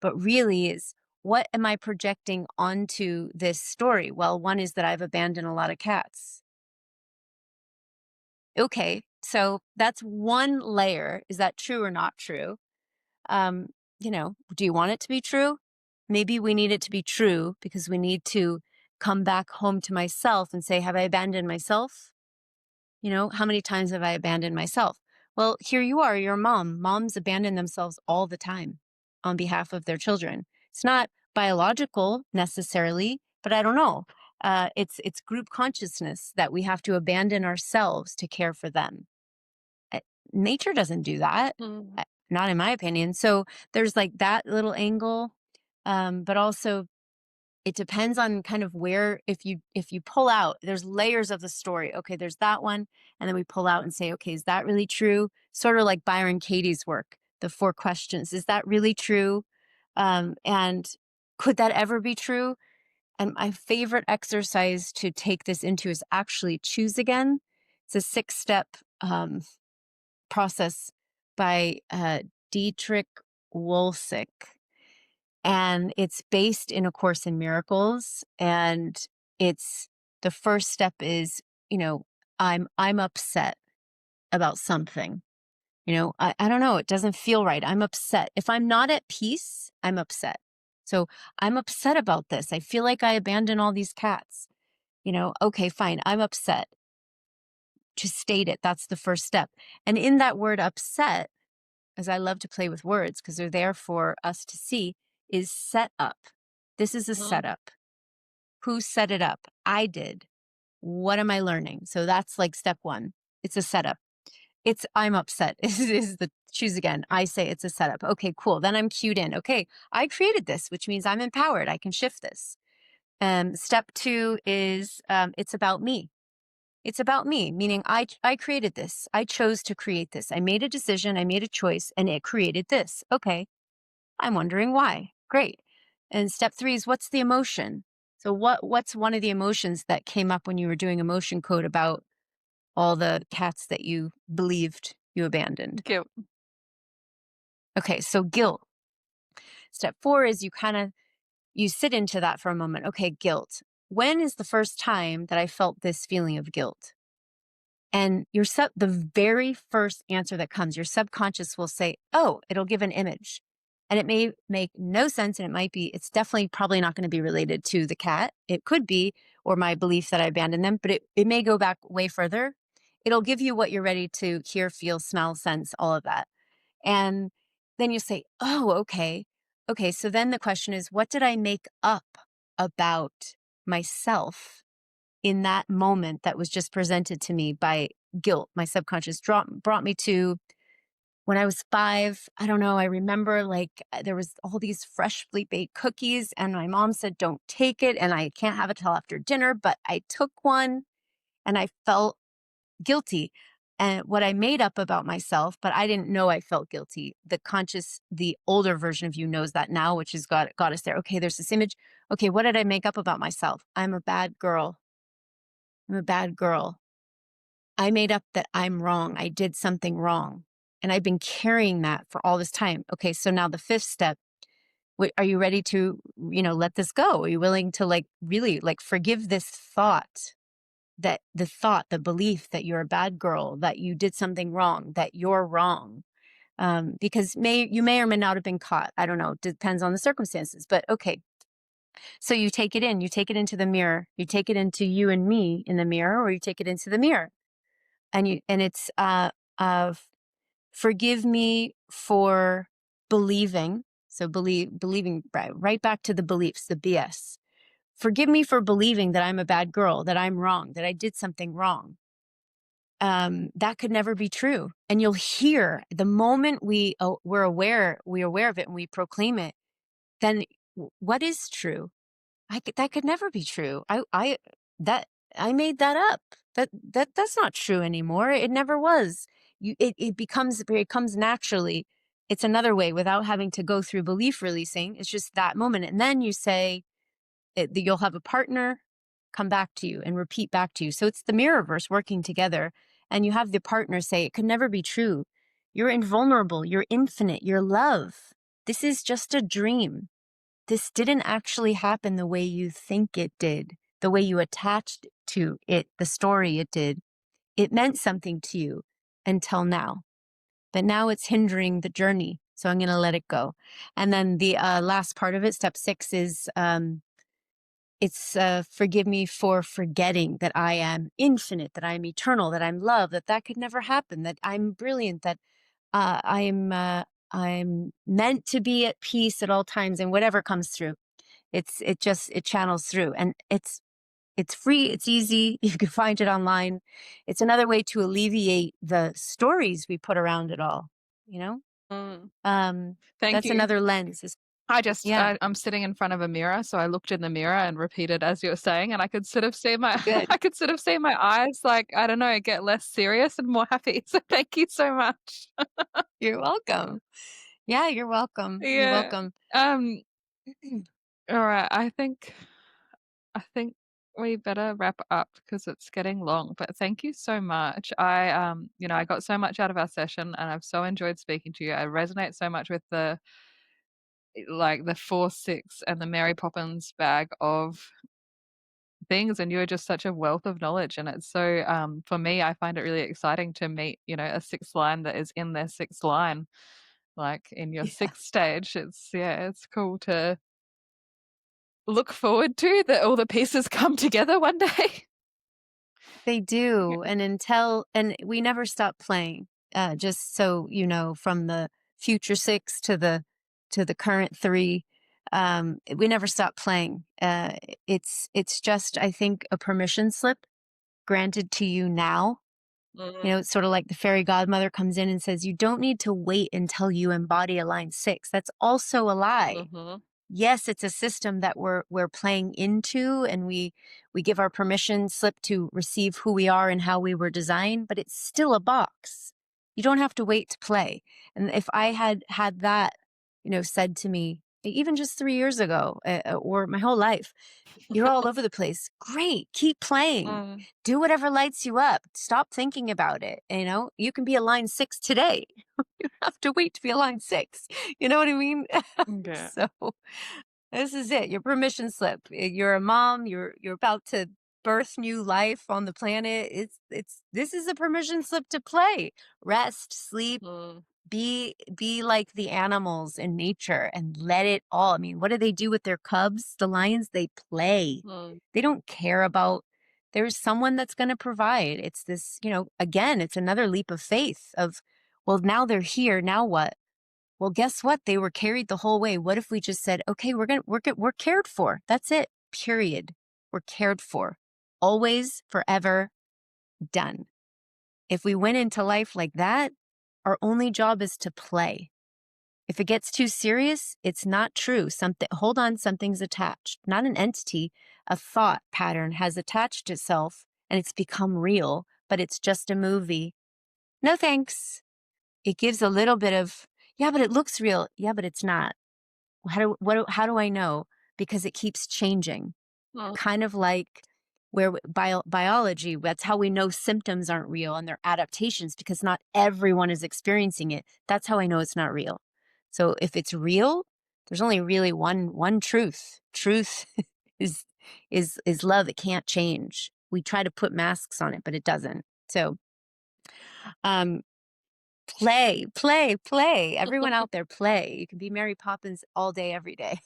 but really is what am I projecting onto this story? Well, one is that I've abandoned a lot of cats. Okay, so that's one layer. Is that true or not true? Um, do you want it to be true? Maybe we need it to be true because we need to come back home to myself and say, have I abandoned myself? How many times have I abandoned myself? Well, here you are, your mom. Moms abandon themselves all the time on behalf of their children. It's not biological necessarily, but I don't know. It's group consciousness that we have to abandon ourselves to care for them. Uh, Nature doesn't do that, mm. not in my opinion. So there's like that little angle, but also it depends on kind of where if you pull out, there's layers of the story. Okay, there's that one, and then we pull out and say, okay, is that really true? Sort of like Byron Katie's work, the 4 questions. Is that really true? And could that ever be true? And my favorite exercise to take this into is actually choose again. It's a 6-step process by Dietrich Wolsick, and it's based in A Course in Miracles. And it's the first step is, I'm upset about something. I don't know. It doesn't feel right. I'm upset. If I'm not at peace, I'm upset. So I'm upset about this. I feel like I abandoned all these cats. Okay, fine. I'm upset. To state it, that's the first step. And in that word upset, as I love to play with words because they're there for us to see, is set up. This is a Mhm. setup. Who set it up? I did. What am I learning? So that's like step one. It's a setup. It's I'm upset is the choose again. I say it's a setup. Okay, cool. Then I'm cued in. Okay, I created this, which means I'm empowered. I can shift this. Step two is it's about me. It's about me, meaning I created this. I chose to create this. I made a decision. I made a choice, and it created this. Okay, I'm wondering why. Great. And step three is what's the emotion? So what's one of the emotions that came up when you were doing emotion code about all the cats that you believed you abandoned? Guilt. Okay, so guilt. Step four is you kind of you sit into that for a moment. Okay, guilt. When is the first time that I felt this feeling of guilt? And the very first answer that comes, your subconscious will say, "Oh," it'll give an image. And it may make no sense, and it's definitely probably not going to be related to the cat. It could be, or my belief that I abandoned them, but it may go back way further. It'll give you what you're ready to hear, feel, smell, sense, all of that. And then you say, "Oh, okay. Okay." So then the question is, what did I make up about myself in that moment that was just presented to me by guilt? My subconscious brought me to when I was 5. I don't know. I remember there was all these freshly baked cookies, and my mom said, "Don't take it." And I can't have it till after dinner, but I took one and I felt guilty. And what I made up about myself, but I didn't know I felt guilty. The older version of you knows that now, which has got us there. Okay, there's this image. Okay, what did I make up about myself? I'm a bad girl. I'm a bad girl. I made up that I'm wrong. I did something wrong. And I've been carrying that for all this time. Okay, so now the fifth step, are you ready to, let this go? Are you willing to really forgive this thought? The belief that you're a bad girl, that you did something wrong, that you're wrong. Because you may or may not have been caught. I don't know. Depends on the circumstances. But okay. So you take it in. You take it into the mirror. You take it into you and me in the mirror, or you take it into the mirror, and it's of forgive me for believing. So believing right back to the beliefs, the BS. Forgive me for believing that I'm a bad girl, that I'm wrong, that I did something wrong. That could never be true. And you'll hear the moment we're aware of it and we proclaim it, then what is true? That could never be true. That I made that up. That's not true anymore. It never was. It comes naturally. It's another way without having to go through belief releasing. It's just that moment. And then you say, you'll have a partner come back to you and repeat back to you. So it's the mirrorverse working together. And you have the partner say, it could never be true. You're invulnerable. You're infinite. You're love. This is just a dream. This didn't actually happen the way you think it did, the way you attached to it, the story it did. It meant something to you until now. But now it's hindering the journey. So I'm going to let it go. And then the last part of it, step 6, is it's forgive me for forgetting that I am infinite, that I'm eternal, that I'm love, that could never happen, that I'm brilliant, that I'm meant to be at peace at all times, and whatever comes through, it channels through, and it's free, it's easy. You can find it online. It's another way to alleviate the stories we put around it all. You know, Mm, um, thank that's you. another lens. Yeah, I'm sitting in front of a mirror, so I looked in the mirror and repeated as you were saying, and I could sort of see my good. I could sort of see my eyes, like, I don't know, get less serious and more happy. So thank you so much. You're welcome. Yeah, you're welcome. You're Yeah. welcome. Um, all right. I think we better wrap up because it's getting long, but thank you so much. I got so much out of our session and I've so enjoyed speaking to you. I resonate so much with the 4, 6 and the Mary Poppins bag of things, and you're just such a wealth of knowledge, and it's so for me, I find it really exciting to meet, a sixth line that is in their sixth line, like in your Yeah, sixth stage. It's cool to look forward to that all the pieces come together one day. they do. And we never stop playing. Just so you know, from the future 6 to the current 3, we never stop playing. It's just, I think, a permission slip granted to you now. Mm, It's sort of like the fairy godmother comes in and says, you don't need to wait until you embody a line 6. That's also a lie. mhm, Yes, it's a system that we're playing into, and we give our permission slip to receive who we are and how we were designed, but it's still a box. You don't have to wait to play. And if I had that, said to me even just 3 years ago, or my whole life, you're all over the place. Great, keep playing. mm, Do whatever lights you up. Stop thinking about it. You can be a line 6 today. You don't have to wait to be a line 6. You know what I mean? yeah. So This is it, your permission slip. You're a mom, you're about to birth new life on the planet. It's this is a permission slip to play. Rest, sleep, Mm, be like the animals in nature and let it all. I mean, what do they do with their cubs? The lions, they play. mm, They don't care about there's someone that's going to provide. It's this, again, it's another leap of faith of, well, now they're here, now what? Well, guess what? They were carried the whole way. What if we just said, okay, we're cared for. That's it. Period. We're cared for. Always, forever, done. If we went into life like that, our only job is to play. If it gets too serious, it's not true. Something, hold on, something's attached. Not an entity, a thought pattern has attached itself and it's become real, but it's just a movie. No thanks. It gives a little bit of, yeah, but it looks real. Yeah, but it's not. How do I know? Because it keeps changing. mm, Kind of like where biology, that's how we know symptoms aren't real and they're adaptations because not everyone is experiencing it. That's how I know it's not real. So if it's real, there's only really one truth. Truth is is love. It can't change. We try to put masks on it, but it doesn't. So um play, play, play. Everyone out there play. You can be Mary Poppins all day, every day.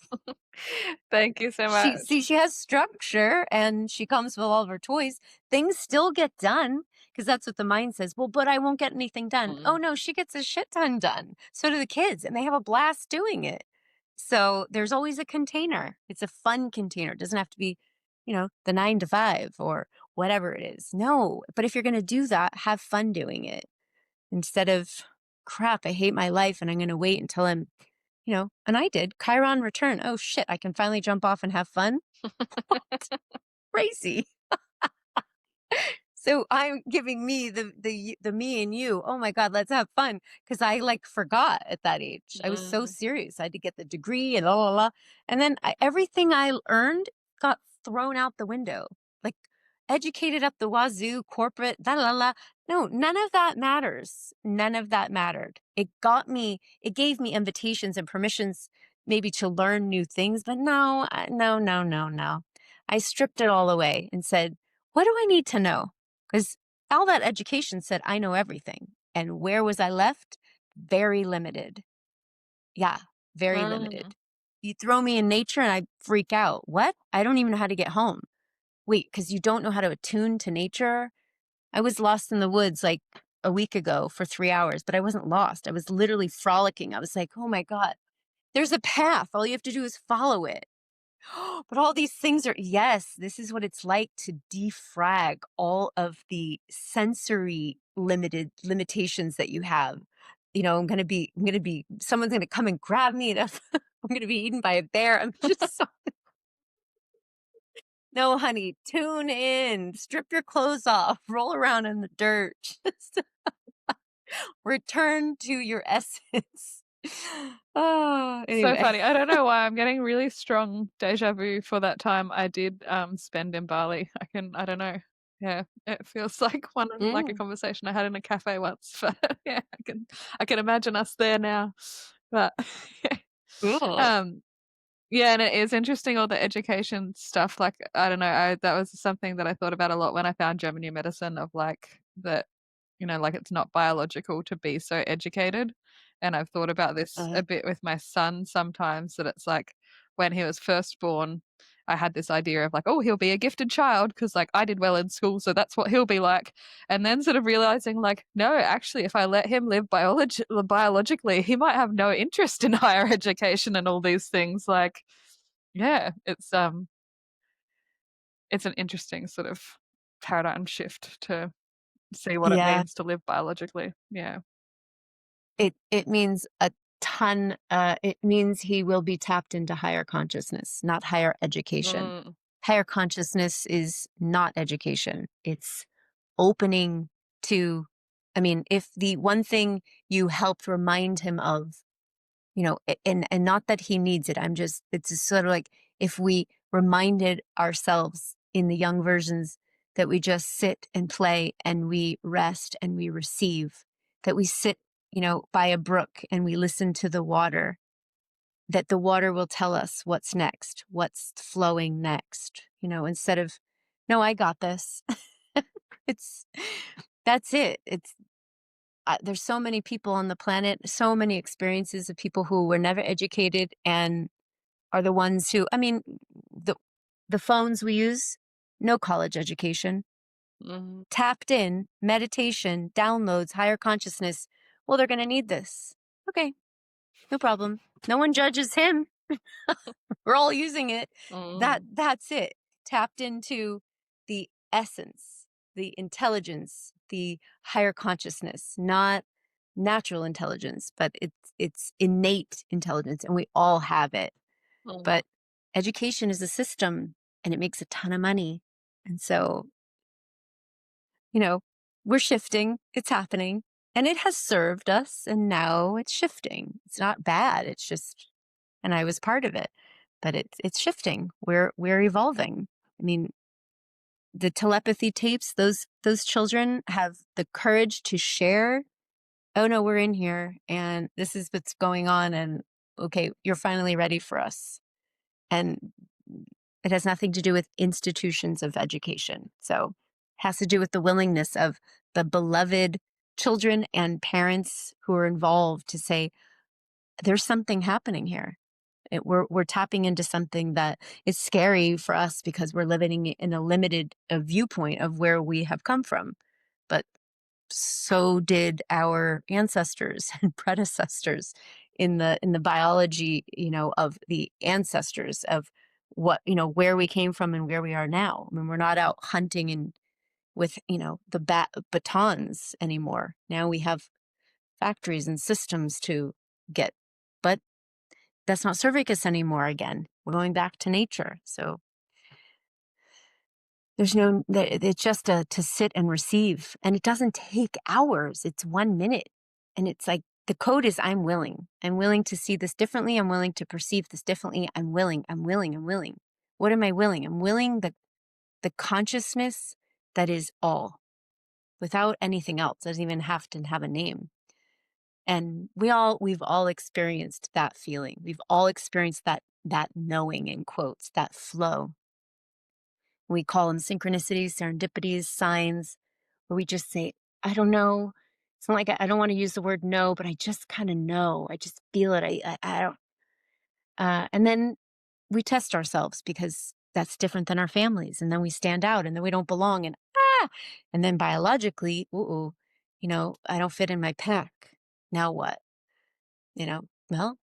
Thank you so much. She has structure and she comes with all of her toys. Things still get done because that's what the mind says. Well, but I won't get anything done. Oh Mm, no, she gets a shit ton done. So do the kids and they have a blast doing it. So there's always a container. It's a fun container. It doesn't have to be, the 9 to 5 or whatever it is. No, but if you're going to do that, have fun doing it instead of crap. I hate my life and I'm going to wait until I'm and I did. Chiron return. Oh shit, I can finally jump off and have fun. Crazy. So I'm giving me the me and you. Oh my God, let's have fun. Cause I like forgot at that age. I was so mm, serious. I had to get the degree and la la la. And then everything I earned got thrown out the window. Like educated up the wazoo, corporate, da la la. No, none of that matters. None of that mattered. It gave me invitations and permissions maybe to learn new things, but no, no, no, no, no. I stripped it all away and said, what do I need to know? Because all that education said I know everything. And where was I left? Very limited. Yeah, very mm. limited. You throw me in nature and I freak out. What? I don't even know how to get home. Wait, because you don't know how to attune to nature? I was lost in the woods like a week ago for 3 hours, but I wasn't lost. I was literally frolicking. I was like, oh my God, there's a path. All you have to do is follow it. But all these things are, yes, this is what it's like to defrag all of the sensory limitations that you have. I'm going to be, someone's going to come and grab me and I'm going to be eaten by a bear. I'm just so, no, honey, tune in, strip your clothes off, roll around in the dirt, just return to your essence. Oh, So anyway. funny. I don't know why I'm getting really strong deja vu for that time I did spend in Bali. I don't know. Yeah, it feels like like a Mm, conversation I had in a cafe once. But yeah, I can imagine us there now. But yeah. cool. Um yeah, and it is interesting all the education stuff. Like, I don't know, that was something that I thought about a lot when I found German New Medicine of like that, like it's not biological to be so educated. And I've thought about this Uh, a bit with my son sometimes that it's like when he was first born, I had this idea of like, oh, he'll be a gifted child because like I did well in school, so that's what he'll be like. And then sort of realizing like, no, actually, if I let him live biologically, he might have no interest in higher education and all these things. Like, yeah, it's an interesting sort of paradigm shift to see what it yeah. means to live biologically. Yeah. It means a ton, it means he will be tapped into higher consciousness, not higher education. Mm, Higher consciousness is not education. It's opening to I mean, if the one thing you helped remind him of, and not that he needs it, it's just sort of like if we reminded ourselves in the young versions that we just sit and play and we rest and we receive, that we sit, by a brook and we listen to the water that the water will tell us what's next, what's flowing next, instead of, no, I got this. it's, that's it. There's so many people on the planet, so many experiences of people who were never educated and are the ones who, I mean, the, the phones we use, no college education, Mhm. tapped in, meditation, downloads, higher consciousness. Well, they're going to need this. Okay, no problem. No one judges him. We're all using it. Mhm. That's it. Tapped into the essence, the intelligence, the higher consciousness, not natural intelligence, but it's innate intelligence, and we all have it. Mhm. But education is a system, and it makes a ton of money. And so, you know, we're shifting, it's happening, and it has served us, and now it's shifting. It's not bad. It's just, and I was part of it, but it's shifting. We're evolving. I mean, the telepathy tapes, those children have the courage to share. Oh no, we're in here and this is what's going on, and okay, you're finally ready for us. And it has nothing to do with institutions of education. So it has to do with the willingness of the beloved children and parents who are involved to say, there's something happening here. We're tapping into something that is scary for us because we're living in a limited viewpoint of where we have come from. But so did our ancestors and predecessors in the biology, of the ancestors of what, where we came from and where we are now. I mean, we're not out hunting and with, the batons anymore. Now we have factories and systems to get, but that's not serving us anymore again. We're going back to nature. So it's just to sit and receive. And it doesn't take hours. It's 1 minute. And it's like the code is I'm willing. I'm willing to see this differently. I'm willing to perceive this differently. I'm willing. I'm willing. I'm willing. What am I willing? I'm willing the consciousness that is all without anything else. Doesn't even have to have a name. And we've all experienced that feeling. We've all experienced that knowing in quotes, that flow. We call them synchronicities, serendipities, signs, where we just say, I don't know. It's not like I don't want to use the word no, but I just kind of know. I just feel it. I don't. And then we test ourselves because that's different than our families. And then we stand out and then we don't belong. And then biologically, I don't fit in my pack. Now what? Well,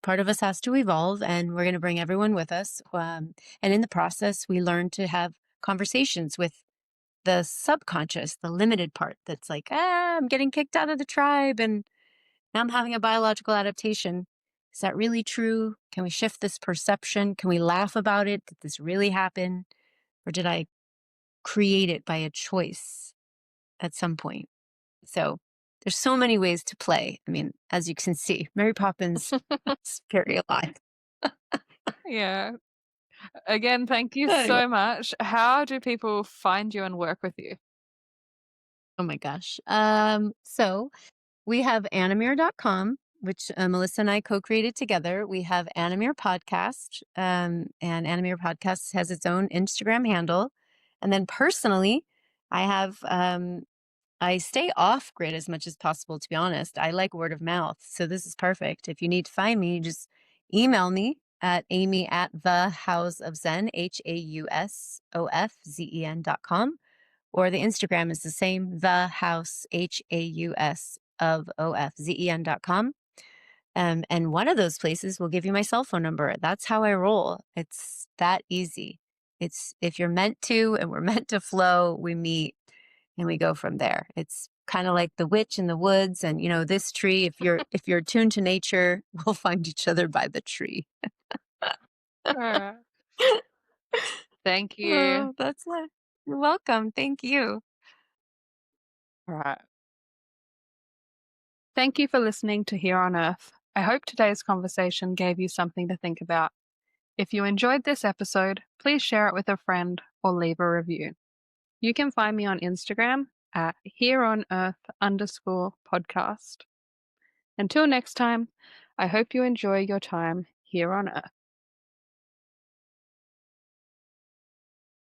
part of us has to evolve and we're going to bring everyone with us. And in the process, we learn to have conversations with the subconscious, the limited part that's like, I'm getting kicked out of the tribe and now I'm having a biological adaptation. Is that really true? Can we shift this perception? Can we laugh about it? Did this really happen? Or did I create it by a choice at some point? So there's so many ways to play. I mean, as you can see, Mary Poppins is very alive. Yeah. Again, thank you Anyway. so much. How do people find you and work with you? Oh my gosh. So we have animere.com, which Melissa and I co-created together. We have Animere Podcast, and Animere Podcast has its own Instagram handle. And then personally, I have I stay off grid as much as possible, to be honest. I like word of mouth. So this is perfect. If you need to find me, just email me at Amy at the House of Zen, HAUSOFZEN.com. Or the Instagram is the same, the house, HAUS of OFZEN.com. And one of those places will give you my cell phone number. That's how I roll. It's that easy. It's if you're meant to and we're meant to flow, we meet and we go from there. It's kind of like the witch in the woods and this tree, if you're attuned to nature, we'll find each other by the tree. Alright. Thank you. Oh, that's it. You're welcome. Thank you. Alright. Thank you for listening to Here on Earth. I hope today's conversation gave you something to think about. If you enjoyed this episode, please share it with a friend or leave a review. You can find me on Instagram at hereonearth_podcast. Until next time, I hope you enjoy your time here on Earth.